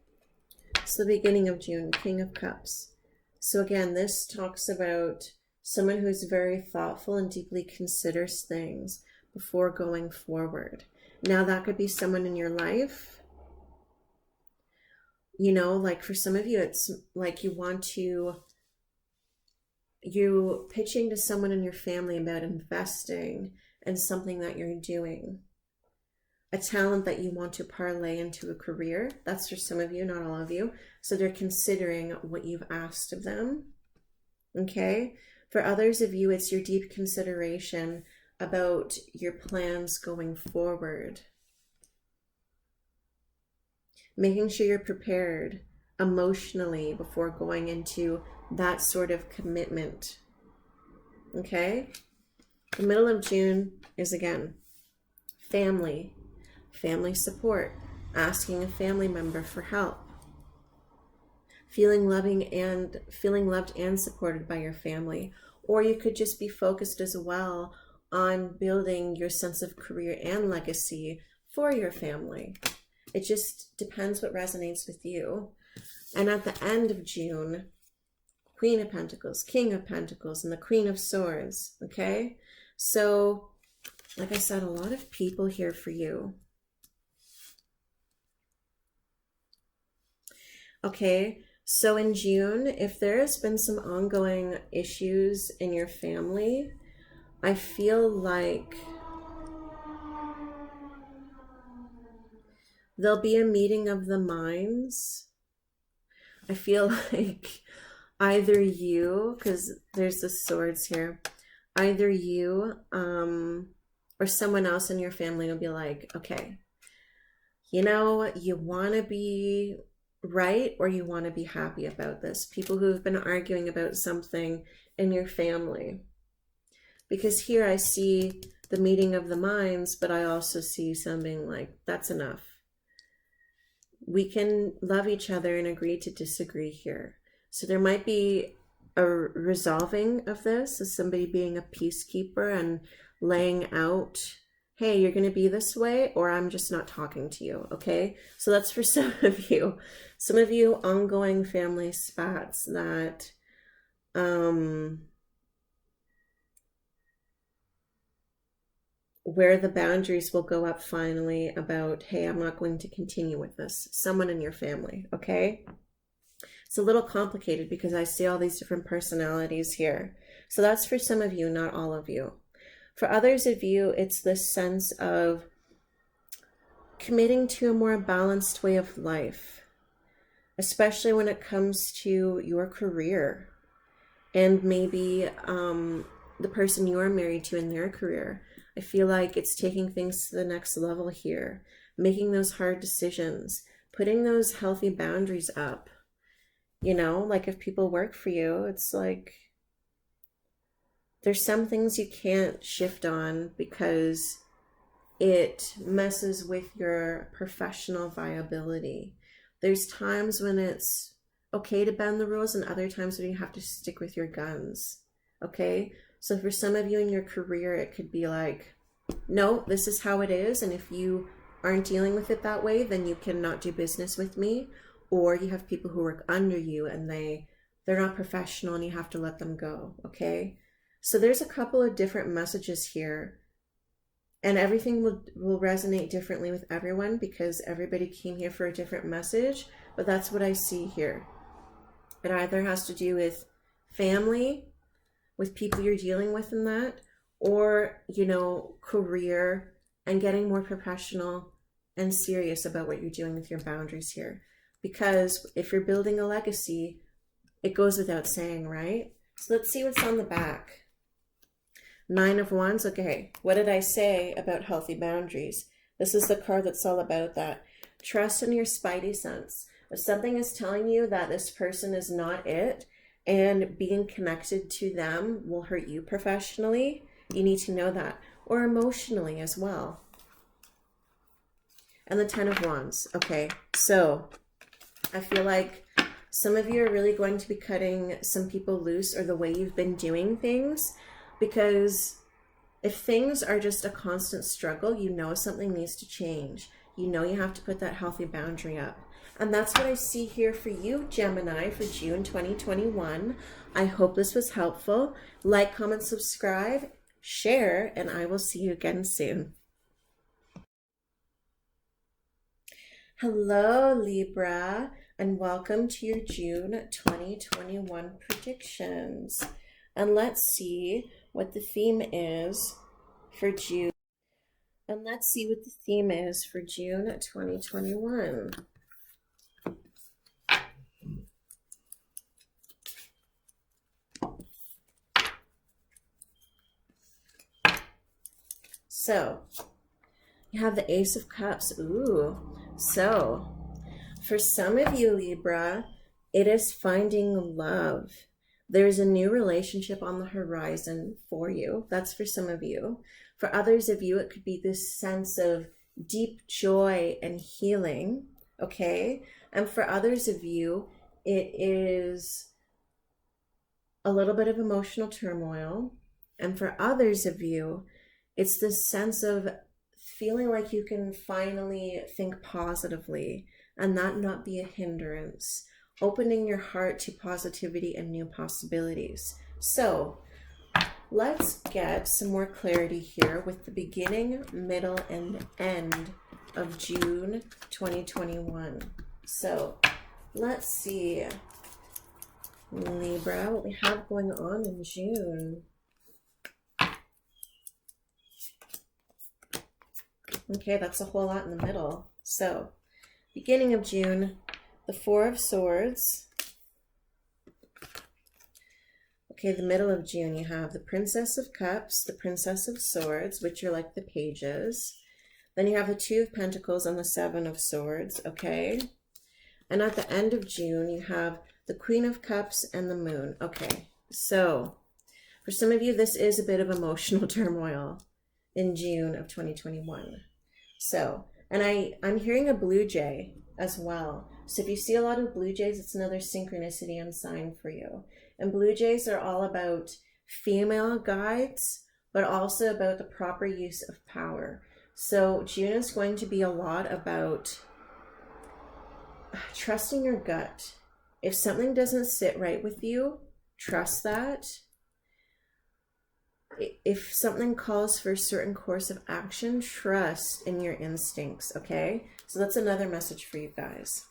It's the beginning of June, King of Cups. So again, this talks about someone who's very thoughtful and deeply considers things before going forward. Now that could be someone in your life. You know, like for some of you, it's like you pitching to someone in your family about investing in something that you're doing. A talent that you want to parlay into a career. That's for some of you, not all of you. So they're considering what you've asked of them. Okay. For others of you, it's your deep consideration about your plans going forward. Making sure you're prepared emotionally before going into that sort of commitment. Okay. The middle of June is, again, family. Family support, asking a family member for help, feeling loved and supported by your family. Or you could just be focused as well on building your sense of career and legacy for your family. It just depends what resonates with you. And at the end of June, Queen of Pentacles, King of Pentacles, and the Queen of Swords. Okay, so like I said, a lot of people here for you. Okay, so in June, if there has been some ongoing issues in your family, I feel like there'll be a meeting of the minds. I feel like either you, because there's the swords here, either you or someone else in your family will be like, okay, you know, you want to be right or you want to be happy about this. People who have been arguing about something in your family. Because here I see the meeting of the minds, but I also see something like, that's enough. We can love each other and agree to disagree here. So there might be a resolving of this as somebody being a peacekeeper and laying out, hey, you're going to be this way, or I'm just not talking to you, okay? So that's for some of you. Some of you, ongoing family spats that where the boundaries will go up finally about, hey, I'm not going to continue with this. Someone in your family, okay? It's a little complicated because I see all these different personalities here. So that's for some of you, not all of you. For others of you, it's this sense of committing to a more balanced way of life, especially when it comes to your career and maybe the person you're married to in their career. I feel like it's taking things to the next level here, making those hard decisions, putting those healthy boundaries up. You know, like if people work for you, it's like there's some things you can't shift on because it messes with your professional viability. There's times when it's okay to bend the rules and other times when you have to stick with your guns, okay? So for some of you in your career, it could be like, no, this is how it is. And if you aren't dealing with it that way, then you cannot do business with me. Or you have people who work under you and they're not professional and you have to let them go, okay? So there's a couple of different messages here. And everything will resonate differently with everyone because everybody came here for a different message. But that's what I see here. It either has to do with family, with people you're dealing with in that, or, you know, career, and getting more professional and serious about what you're doing with your boundaries here. Because if you're building a legacy, it goes without saying, right? So let's see what's on the back. 9 of Wands. Okay, what did I say about healthy boundaries? This is the card that's all about that. Trust in your spidey sense. If something is telling you that this person is not it, and being connected to them will hurt you professionally, you need to know that, or emotionally as well. And the 10 of Wands. Okay, so I feel like some of you are really going to be cutting some people loose, or the way you've been doing things, because if things are just a constant struggle, you know something needs to change. You know you have to put that healthy boundary up. And that's what I see here for you, Gemini, for June 2021. I hope this was helpful. Like, comment, subscribe, share, and I will see you again soon. Hello, Libra, and welcome to your June 2021 predictions. And let's see what the theme is for June. And let's see what the theme is for June 2021. So, you have the Ace of Cups. Ooh. So, for some of you, Libra, it is finding love. There's a new relationship on the horizon for you. That's for some of you. For others of you, it could be this sense of deep joy and healing, okay? And for others of you, it is a little bit of emotional turmoil. And for others of you, it's this sense of feeling like you can finally think positively and that not be a hindrance. Opening your heart to positivity and new possibilities. So let's get some more clarity here with the beginning, middle, and end of June 2021. So let's see, Libra, what we have going on in June. Okay, that's a whole lot in the middle. So, beginning of June, the 4 of Swords. Okay, the middle of June, you have the Princess of Cups, the Princess of Swords, which are like the pages. Then you have the 2 of Pentacles and the 7 of Swords, okay? And at the end of June, you have the Queen of Cups and the Moon. Okay, so for some of you, this is a bit of emotional turmoil in June of 2021. So, and I'm hearing a blue jay as well. So if you see a lot of blue jays, it's another synchronicity and sign for you. And blue jays are all about female guides, but also about the proper use of power. So June is going to be a lot about trusting your gut. If something doesn't sit right with you, trust that. If something calls for a certain course of action, trust in your instincts, okay? So that's another message for you guys.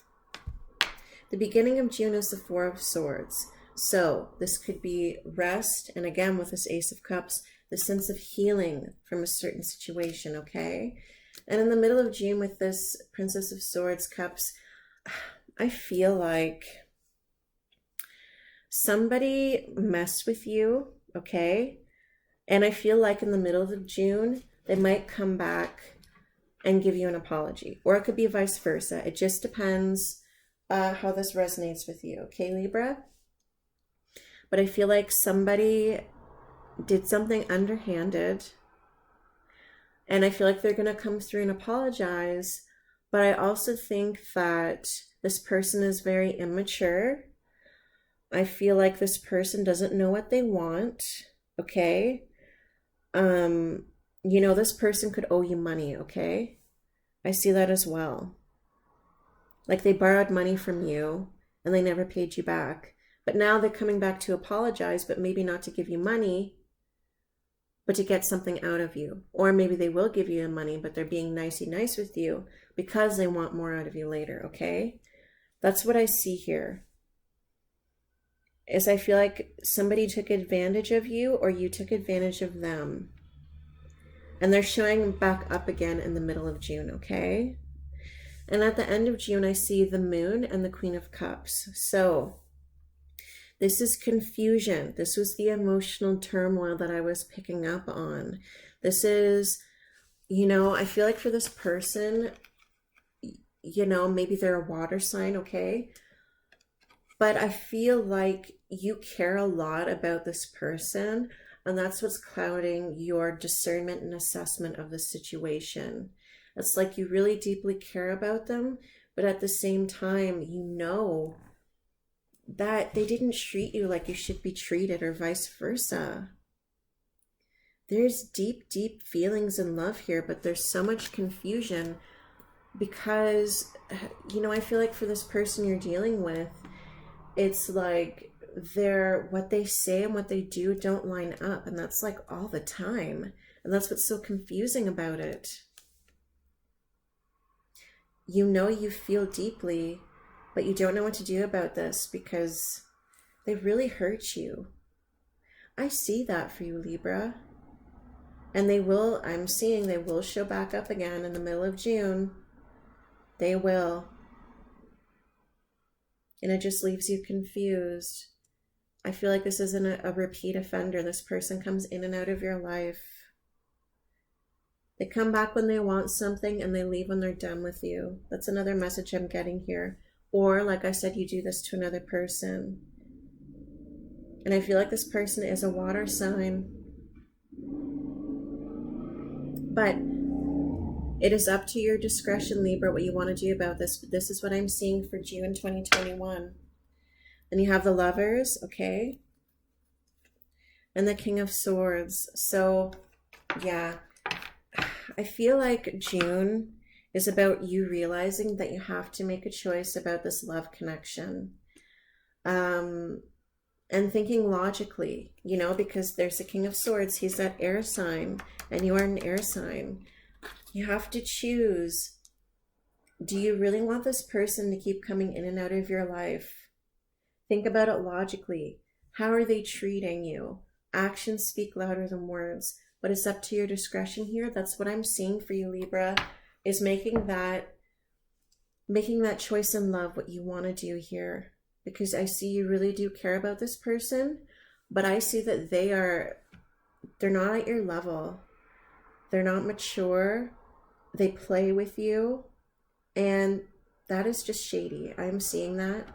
The beginning of June is the 4 of Swords. So this could be rest, and again with this Ace of Cups, the sense of healing from a certain situation, okay? And in the middle of June with this Princess of Swords, Cups, I feel like somebody messed with you, okay? And I feel like in the middle of June, they might come back and give you an apology. Or it could be vice versa. It just depends how this resonates with you. Okay, Libra? But I feel like somebody did something underhanded. And I feel like they're going to come through and apologize. But I also think that this person is very immature. I feel like this person doesn't know what they want. Okay? You know, this person could owe you money, okay? I see that as well. Like they borrowed money from you and they never paid you back. But now they're coming back to apologize, but maybe not to give you money, but to get something out of you. Or maybe they will give you the money, but they're being nicey nice with you because they want more out of you later, okay? That's what I see here. is I feel like somebody took advantage of you or you took advantage of them. And they're showing back up again in the middle of June, okay? And at the end of June, I see the moon and the Queen of Cups. So this is confusion. This was the emotional turmoil that I was picking up on. This is, you know, I feel like for this person, you know, maybe they're a water sign, okay? But I feel like you care a lot about this person, and that's what's clouding your discernment and assessment of the situation. It's like you really deeply care about them, but at the same time, you know that they didn't treat you like you should be treated, or vice versa. There's deep, deep feelings and love here, but there's so much confusion because, you know, I feel like for this person you're dealing with, it's like what they say and what they do don't line up, and that's like all the time, and that's what's so confusing about it. You know you feel deeply, but you don't know what to do about this because they really hurt you. I see that for you, Libra. And they will, I'm seeing they will show back up again in the middle of June. They will. And it just leaves you confused. I feel like this isn't a repeat offender. This person comes in and out of your life. They come back when they want something and they leave when they're done with you. That's another message I'm getting here. Or, like I said, you do this to another person. And I feel like this person is a water sign. But it is up to your discretion, Libra, what you want to do about this. But this is what I'm seeing for June 2021. And you have the Lovers, okay? And the King of Swords. So, yeah. I feel like June is about you realizing that you have to make a choice about this love connection. And thinking logically, you know, because there's the King of Swords. He's that air sign, and you are an air sign. You have to choose. Do you really want this person to keep coming in and out of your life? Think about it logically. How are they treating you? Actions speak louder than words, but it's up to your discretion here. That's what I'm seeing for you, Libra, is making that choice in love what you want to do here. Because I see you really do care about this person, but I see that they're not at your level. They're not mature. They play with you, and that is just shady. I'm seeing that.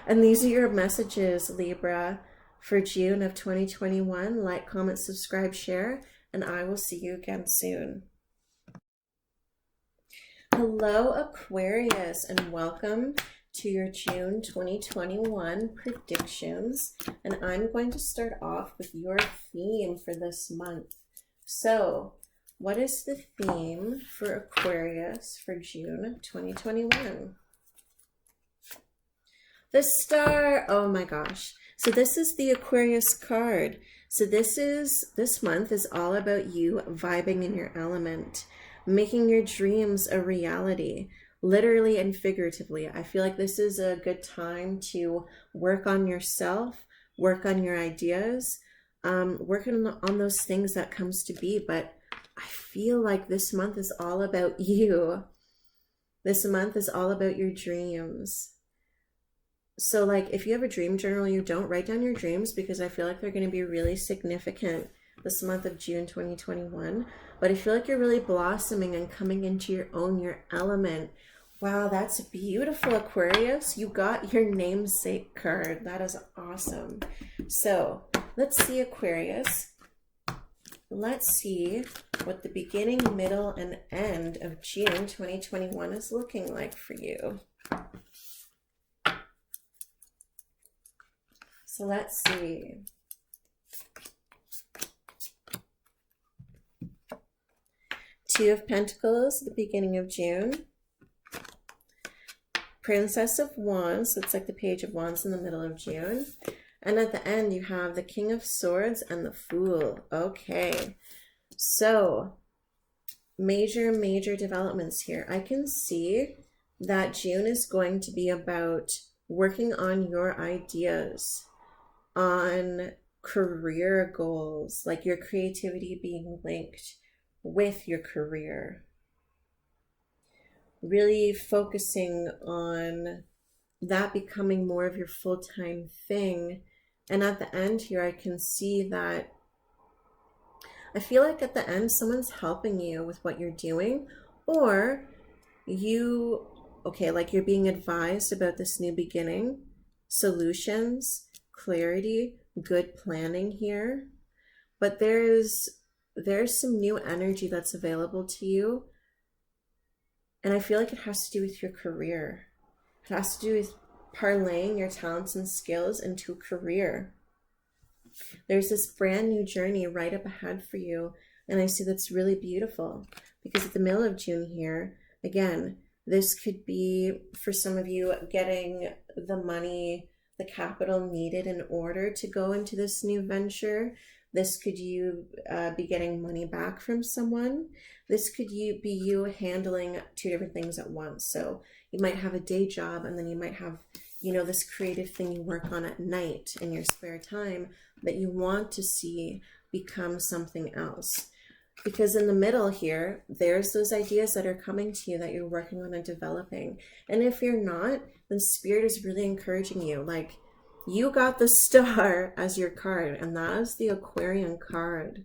And these are your messages, Libra, for June of 2021. Like, comment, subscribe, share, and I will see you again soon. Hello, Aquarius, and welcome to your June 2021 predictions. And I'm going to start off with your theme for this month. So, what is the theme for Aquarius for June 2021? The Star. Oh my gosh. So this is the Aquarius card. So this month is all about you vibing in your element, making your dreams a reality, literally and figuratively. I feel like this is a good time to work on yourself, work on your ideas, working on those things that comes to be. But I feel like this month is all about you. This month is all about your dreams. So like if you have a dream journal, you don't write down your dreams, because I feel like they're going to be really significant this month of June 2021. But I feel like you're really blossoming and coming into your own, your element. Wow, that's beautiful, Aquarius. You got your namesake card. That is awesome. So let's see, Aquarius. Let's see what the beginning, middle, and end of June 2021 is looking like for you. So let's see. Two of Pentacles, the beginning of June. Princess of Wands, so it's like the Page of Wands in the middle of June. And at the end, you have the King of Swords and the Fool. Okay. So, major developments here. I can see that June is going to be about working on your ideas, on career goals, like your creativity being linked with your career. Really focusing on that becoming more of your full-time thing. And at the end here, I can see that I feel like at the end, someone's helping you with what you're doing, or you, okay, like you're being advised about this new beginning, solutions, clarity, good planning here. But there's some new energy that's available to you. And I feel like it has to do with your career. It has to do with parlaying your talents and skills into a career. There's this brand new journey right up ahead for you. And I see that's really beautiful because at the middle of June here, again, this could be for some of you getting the money, the capital needed in order to go into this new venture. This could be getting money back from someone. This could be you handling two different things at once. So you might have a day job and then you might have, you know, this creative thing you work on at night in your spare time that you want to see become something else. Because in the middle here, there's those ideas that are coming to you that you're working on and developing. And if you're not, then Spirit is really encouraging you. Like, you got the Star as your card, and that is the Aquarian card.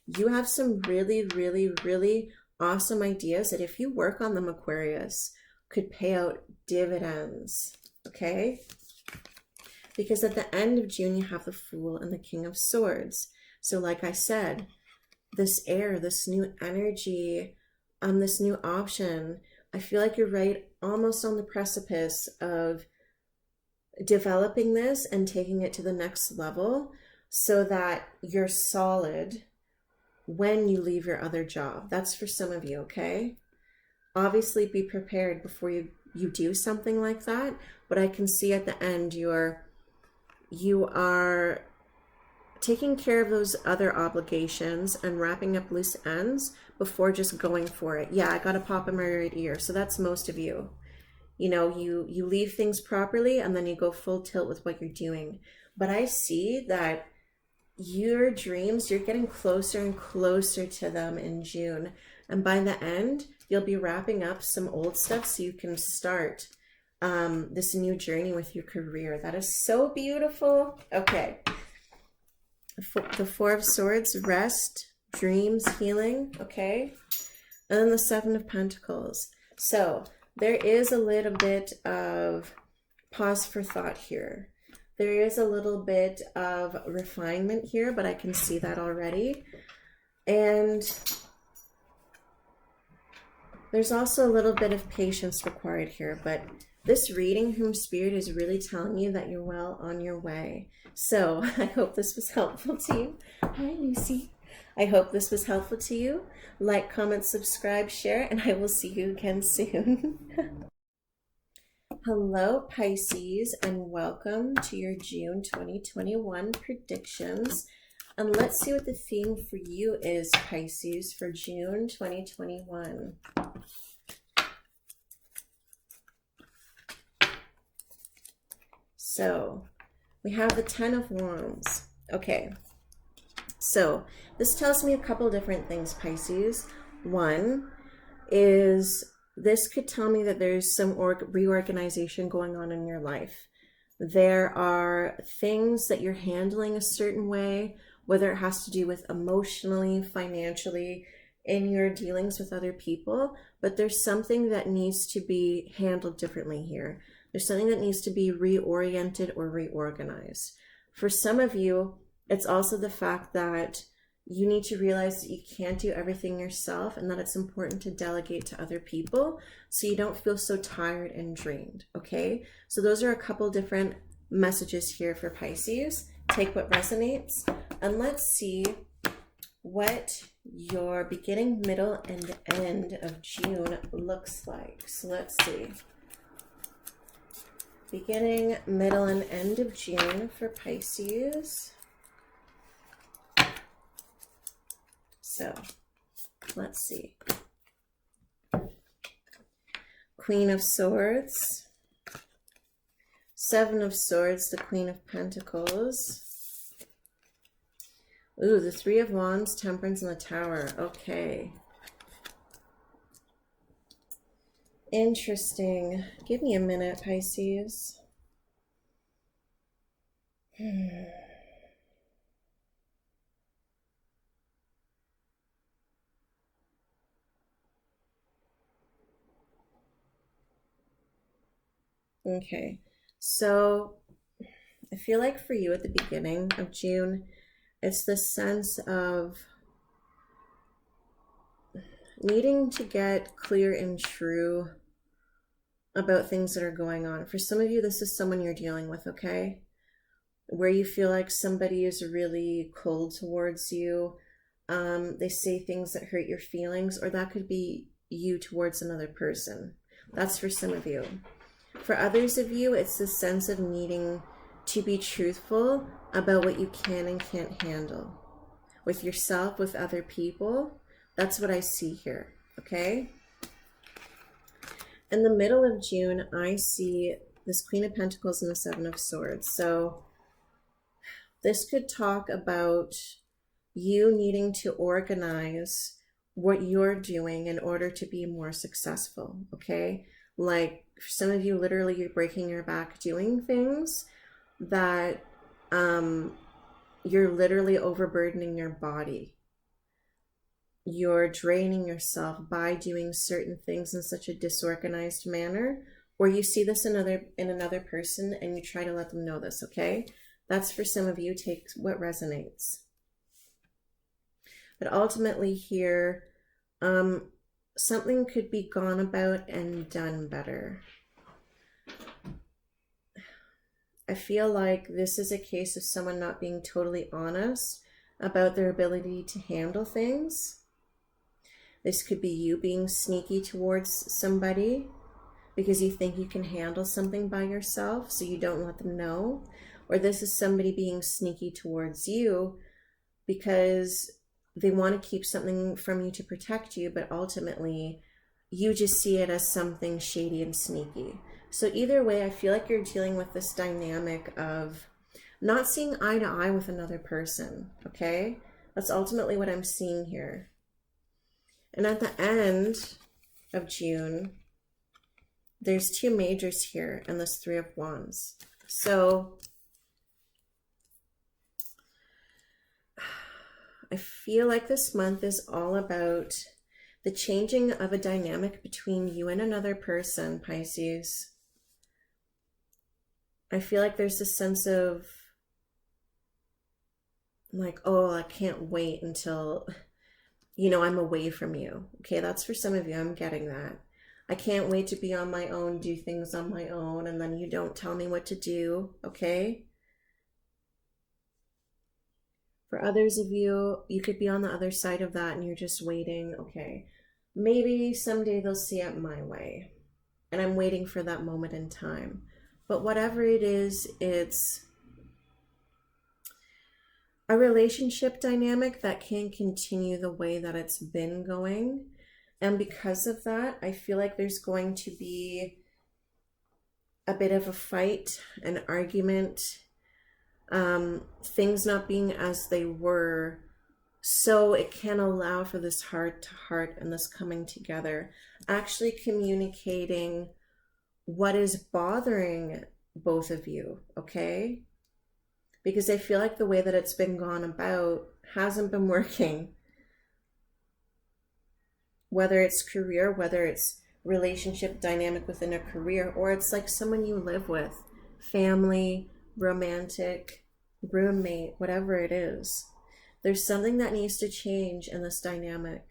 You have some really, really, really awesome ideas that if you work on them, Aquarius, could pay out dividends, okay? Because at the end of June, you have the Fool and the King of Swords. So like I said, this air, this new energy, this new option, I feel like you're right almost on the precipice of developing this and taking it to the next level so that you're solid when you leave your other job. That's for some of you, okay? Obviously be prepared before you do something like that, but I can see at the end you are taking care of those other obligations and wrapping up loose ends before just going for it. Yeah, I got a pop in my right ear. So that's most of you. You know, you leave things properly and then you go full tilt with what you're doing. But I see that your dreams, you're getting closer and closer to them in June. And by the end, you'll be wrapping up some old stuff so you can start this new journey with your career. That is so beautiful. Okay. The Four of Swords, rest, dreams, healing. Okay. And then the Seven of Pentacles. So there is a little bit of pause for thought here. There is a little bit of refinement here, but I can see that already. And there's also a little bit of patience required here, but this reading from Spirit is really telling you that you're well on your way. So I hope this was helpful to you. Hi, Lucy. I hope this was helpful to you. Like, comment, subscribe, share, and I will see you again soon. Hello, Pisces, and welcome to your June 2021 predictions. And let's see what the theme for you is, Pisces, for June 2021. So we have the Ten of Wands. Okay. So this tells me a couple different things, Pisces. One is this could tell me that there's some reorganization going on in your life. There are things that you're handling a certain way, whether it has to do with emotionally, financially, in your dealings with other people, but there's something that needs to be handled differently here. There's something that needs to be reoriented or reorganized. For some of you, it's also the fact that you need to realize that you can't do everything yourself and that it's important to delegate to other people so you don't feel so tired and drained, okay? So those are a couple different messages here for Pisces. Take what resonates, and let's see what your beginning, middle, and end of June looks like. So let's see. Beginning, middle, and end of June for Pisces. So let's see. Queen of Swords, Seven of Swords, the Queen of Pentacles. Ooh, the Three of Wands, Temperance, and the Tower. Okay. Interesting. Give me a minute, Pisces. Okay. So I feel like for you at the beginning of June, it's the sense of needing to get clear and true about things that are going on. For some of you, this is someone you're dealing with, okay? Where you feel like somebody is really cold towards you. They say things that hurt your feelings, or that could be you towards another person. That's for some of you. For others of you, it's the sense of needing to be truthful about what you can and can't handle. With yourself, with other people. That's what I see here, okay? In the middle of June, I see this Queen of Pentacles and the Seven of Swords. So this could talk about you needing to organize what you're doing in order to be more successful, okay? Like for some of you, literally you're breaking your back doing things that you're literally overburdening your body. You're draining yourself by doing certain things in such a disorganized manner, or you see this in another person and you try to let them know this, okay? That's for some of you. Take what resonates. But ultimately here, something could be gone about and done better. I feel like this is a case of someone not being totally honest about their ability to handle things. This could be you being sneaky towards somebody because you think you can handle something by yourself, so you don't let them know. Or this is somebody being sneaky towards you because they want to keep something from you to protect you, but ultimately you just see it as something shady and sneaky. So either way, I feel like you're dealing with this dynamic of not seeing eye to eye with another person, okay? That's ultimately what I'm seeing here. And at the end of June, there's two majors here and this Three of Wands. So I feel like this month is all about the changing of a dynamic between you and another person, Pisces. I feel like there's a sense of like, oh, I can't wait until, you know, I'm away from you. Okay, that's for some of you. I'm getting that. I can't wait to be on my own, do things on my own, and then you don't tell me what to do, okay? For others of you, you could be on the other side of that and you're just waiting, okay, maybe someday they'll see it my way. And I'm waiting for that moment in time. But whatever it is, it's a relationship dynamic that can't continue the way that it's been going. And because of that, I feel like there's going to be a bit of a fight, an argument, things not being as they were, so it can allow for this heart to heart and this coming together, actually communicating what is bothering both of you, okay? Because I feel like the way that it's been gone about hasn't been working. Whether it's career, whether it's relationship dynamic within a career, or it's like someone you live with, family, romantic, roommate, whatever it is. There's something that needs to change in this dynamic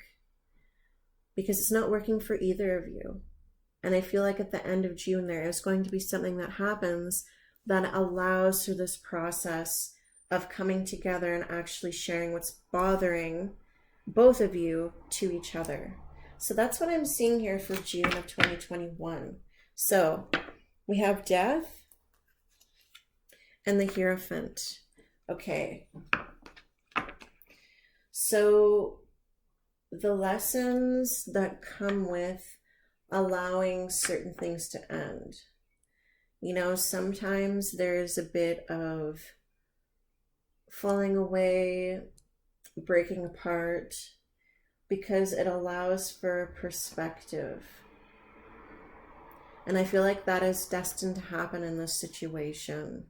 because it's not working for either of you. And I feel like at the end of June, there is going to be something that happens that allows for this process of coming together and actually sharing what's bothering both of you to each other. So that's what I'm seeing here for June of 2021. So we have Death and the Hierophant. Okay. So the lessons that come with allowing certain things to end. You know, sometimes there's a bit of falling away, breaking apart, because it allows for perspective. And I feel like that is destined to happen in this situation,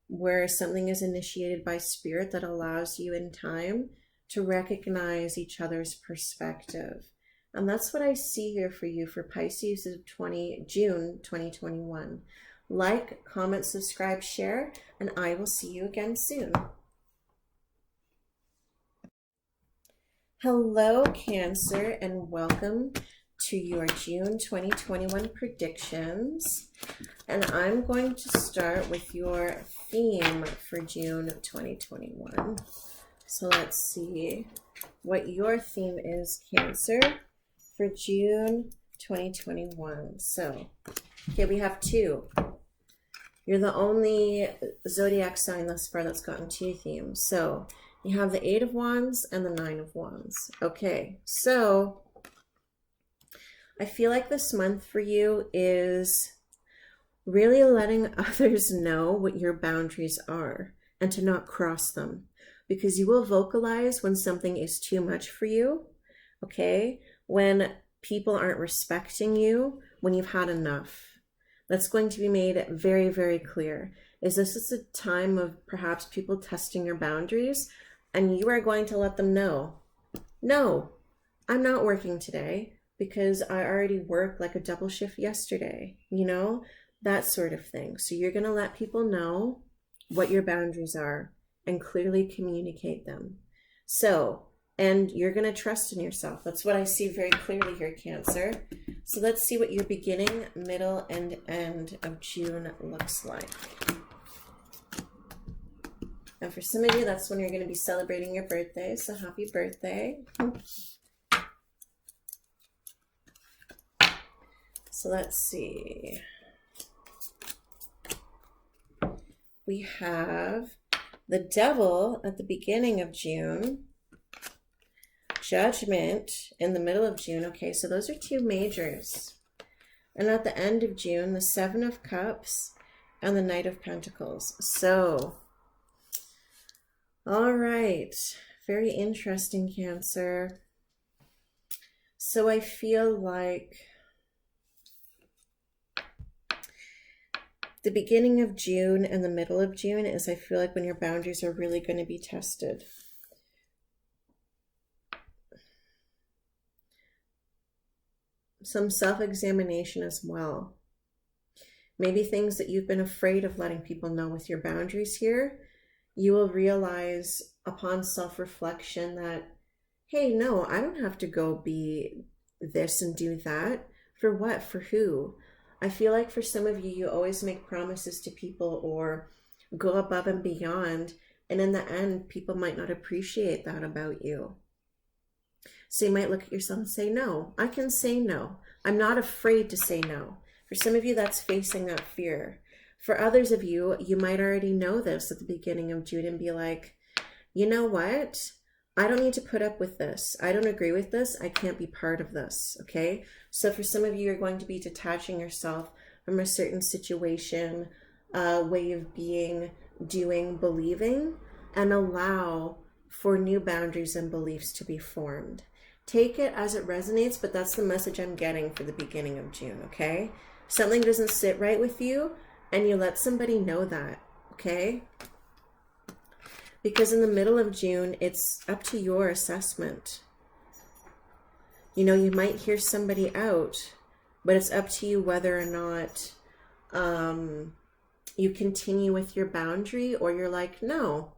where something is initiated by spirit that allows you in time to recognize each other's perspective. And that's what I see here for you for Pisces of June 2021. Like, comment, subscribe, share, and I will see you again soon. Hello, Cancer, and welcome to your June 2021 predictions. And I'm going to start with your theme for June 2021. So let's see what your theme is, Cancer, for June 2021. So, okay, we have two. You're the only zodiac sign thus far that's gotten two themes. So you have the 8 of Wands and the 9 of Wands. Okay, so I feel like this month for you is really letting others know what your boundaries are and to not cross them, because you will vocalize when something is too much for you, okay? When people aren't respecting you, when you've had enough. That's going to be made very, very clear. This is a time of perhaps people testing your boundaries, and you are going to let them know, no, I'm not working today because I already worked like a double shift yesterday, you know, that sort of thing. So you're going to let people know what your boundaries are and clearly communicate them. So, and you're going to trust in yourself. That's what I see very clearly here, Cancer. So let's see what your beginning, middle, and end of June looks like. And for some of you, that's when you're going to be celebrating your birthday. So happy birthday. So let's see. We have the Devil at the beginning of June. Judgment in the middle of June. Okay, so those are two majors. And at the end of June, the 7 of Cups and the Knight of Pentacles. So, all right. Very interesting, Cancer. So I feel like the beginning of June and the middle of June is, I feel like, when your boundaries are really going to be tested. Some self-examination as well. Maybe things that you've been afraid of letting people know with your boundaries here, you will realize upon self-reflection that, hey, no, I don't have to go be this and do that. For what? For who? I feel like for some of you, you always make promises to people or go above and beyond, and in the end, people might not appreciate that about you. So you might look at yourself and say, no, I can say no. I'm not afraid to say no. For some of you, that's facing that fear. For others of you, you might already know this at the beginning of June and be like, you know what? I don't need to put up with this. I don't agree with this. I can't be part of this, okay? So for some of you, you're going to be detaching yourself from a certain situation, way of being, doing, believing, and allow for new boundaries and beliefs to be formed. Take it as it resonates, but that's the message I'm getting for the beginning of June, okay? Something doesn't sit right with you, and you let somebody know that, okay? Because in the middle of June, it's up to your assessment. You know, you might hear somebody out, but it's up to you whether or not you continue with your boundary, or you're like, no,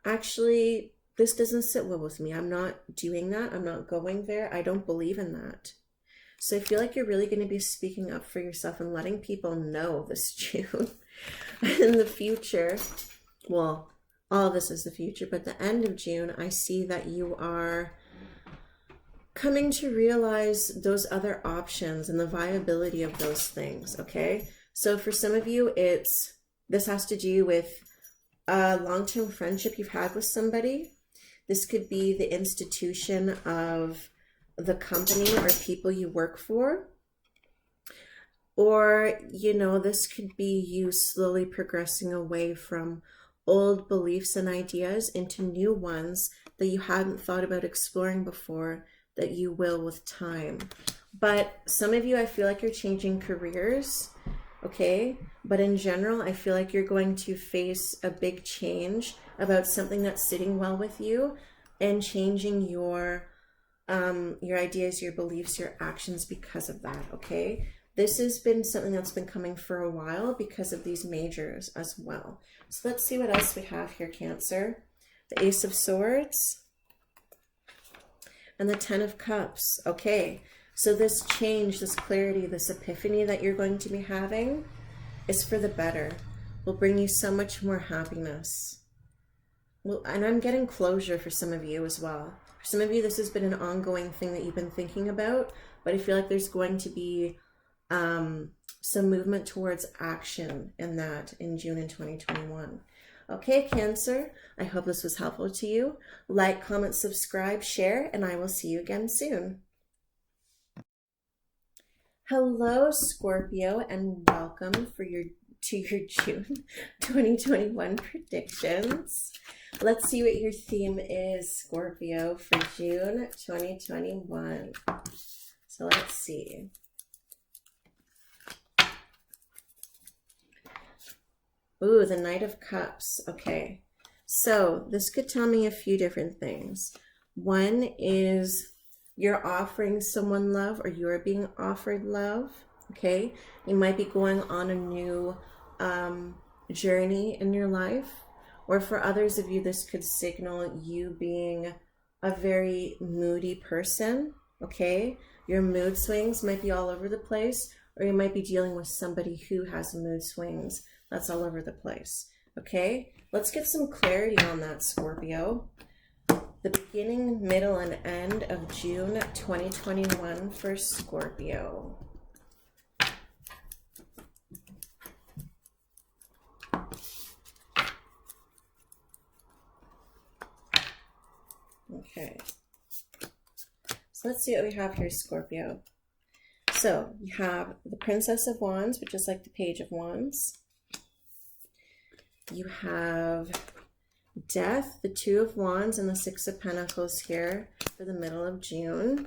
actually, this doesn't sit well with me. I'm not doing that. I'm not going there. I don't believe in that. So I feel like you're really going to be speaking up for yourself and letting people know this June. In the future, well, all of this is the future, but the end of June, I see that you are coming to realize those other options and the viability of those things, okay? So for some of you, this has to do with a long-term friendship you've had with somebody. This could be the institution of the company or people you work for. Or, you know, this could be you slowly progressing away from old beliefs and ideas into new ones that you hadn't thought about exploring before, that you will with time. But some of you, I feel like you're changing careers, okay? But in general, I feel like you're going to face a big change about something that's sitting well with you, and changing your ideas, your beliefs, your actions because of that, okay? This has been something that's been coming for a while because of these majors as well. So let's see what else we have here, Cancer. The Ace of Swords and the Ten of Cups. Okay, so this change, this clarity, this epiphany that you're going to be having is for the better. Will bring you so much more happiness. Well, and I'm getting closure for some of you as well. For some of you, this has been an ongoing thing that you've been thinking about, but I feel like there's going to be some movement towards action in that in June in 2021. Okay, Cancer, I hope this was helpful to you. Like, comment, subscribe, share, and I will see you again soon. Hello, Scorpio, and welcome to your June 2021 predictions. Let's see what your theme is, Scorpio, for June 2021. So let's see. Ooh, the Knight of Cups. Okay, so this could tell me a few different things. One is you're offering someone love, or you're being offered love. Okay, you might be going on a new journey in your life, or for others of you, this could signal you being a very moody person. Okay, your mood swings might be all over the place, or you might be dealing with somebody who has mood swings that's all over the place. Okay, let's get some clarity on that, Scorpio. The beginning, middle, and end of June 2021 for Scorpio. Okay, so let's see what we have here, Scorpio. So you have the Princess of Wands, which is like the Page of Wands. You have Death, the Two of Wands, and the Six of Pentacles here for the middle of June.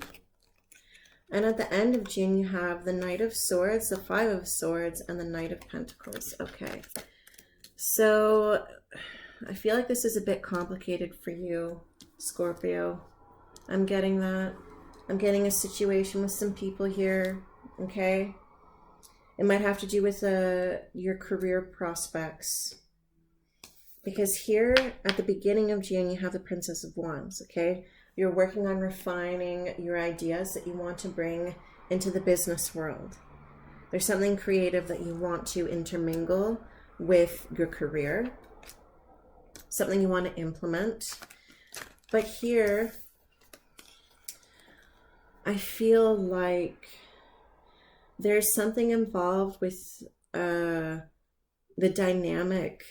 And at the end of June, you have the Knight of Swords, the Five of Swords, and the Knight of Pentacles. Okay, so I feel like this is a bit complicated for you, Scorpio. I'm getting that. I'm getting a situation with some people here, okay? It might have to do with your career prospects. Because here at the beginning of June, you have the Princess of Wands, okay? You're working on refining your ideas that you want to bring into the business world. There's something creative that you want to intermingle with your career, something you want to implement. But here, I feel like there's something involved with the dynamic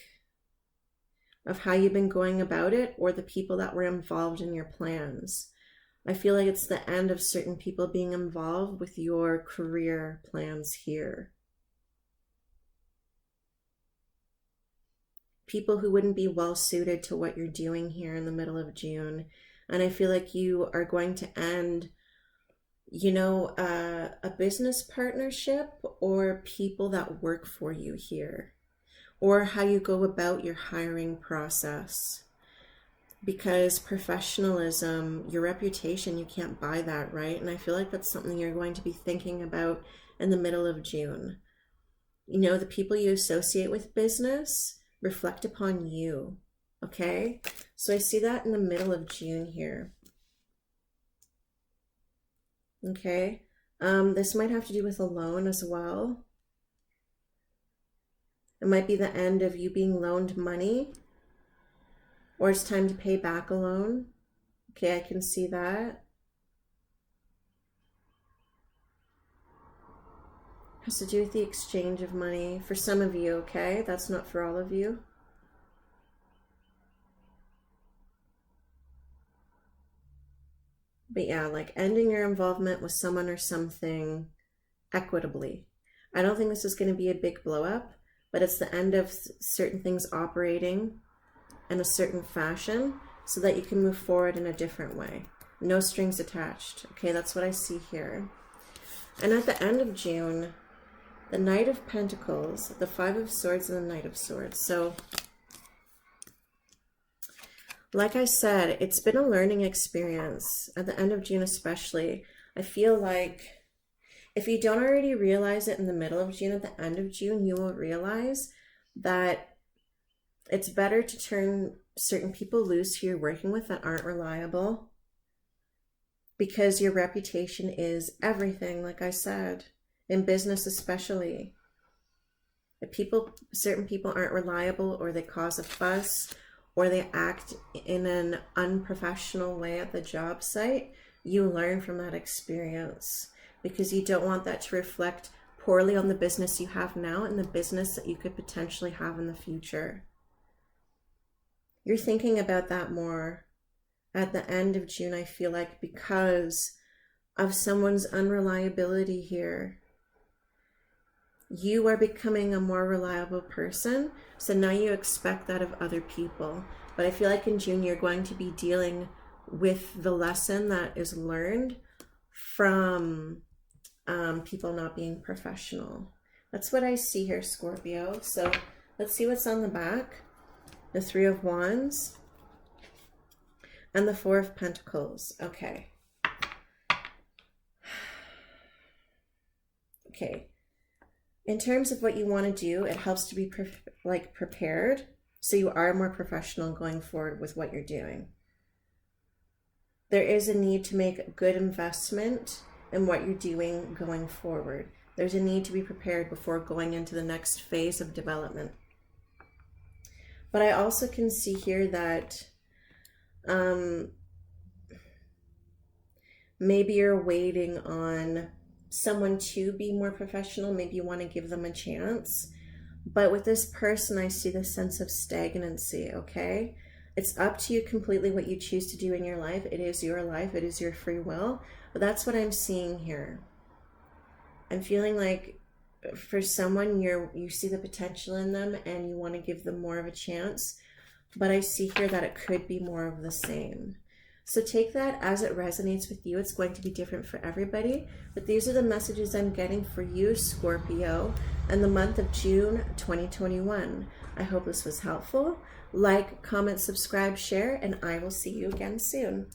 of how you've been going about it, or the people that were involved in your plans. I feel like it's the end of certain people being involved with your career plans here. People who wouldn't be well suited to what you're doing here in the middle of June. And I feel like you are going to end, you know, a business partnership, or people that work for you here, or how you go about your hiring process. Because professionalism, your reputation, you can't buy that, right? And I feel like that's something you're going to be thinking about in the middle of June. You know, the people you associate with business reflect upon you, okay? So I see that in the middle of June here. Okay, this might have to do with a loan as well. It might be the end of you being loaned money, or it's time to pay back a loan. Okay, I can see that. Has to do with the exchange of money for some of you, okay? That's not for all of you. But yeah, like ending your involvement with someone or something equitably. I don't think this is going to be a big blow up, but it's the end of certain things operating in a certain fashion so that you can move forward in a different way. No strings attached. Okay, that's what I see here. And at the end of June, the Knight of Pentacles, the Five of Swords, and the Knight of Swords. So, like I said, it's been a learning experience at the end of June especially. I feel like if you don't already realize it in the middle of June, at the end of June, you will realize that it's better to turn certain people loose who you're working with that aren't reliable, because your reputation is everything, like I said, in business especially. If certain people aren't reliable, or they cause a fuss, or they act in an unprofessional way at the job site, you learn from that experience, because you don't want that to reflect poorly on the business you have now and the business that you could potentially have in the future. You're thinking about that more at the end of June, I feel like, because of someone's unreliability here. You are becoming a more reliable person, so now you expect that of other people. But I feel like in June, you're going to be dealing with the lesson that is learned from people not being professional. That's what I see here, Scorpio. So let's see what's on the back. The Three of Wands and the Four of Pentacles. Okay. Okay. In terms of what you want to do, it helps to be prepared, so you are more professional going forward with what you're doing. There is a need to make a good investment in what you're doing going forward. There's a need to be prepared before going into the next phase of development. But I also can see here that maybe you're waiting on someone to be more professional. Maybe you want to give them a chance. But with this person, I see the sense of stagnancy, okay? It's up to you completely what you choose to do in your life. It is your life. It is your free will. But that's what I'm seeing here. I'm feeling like for someone, you see the potential in them and you want to give them more of a chance. But I see here that it could be more of the same. So take that as it resonates with you. It's going to be different for everybody. But these are the messages I'm getting for you, Scorpio, in the month of June 2021. I hope this was helpful. Like, comment, subscribe, share, and I will see you again soon.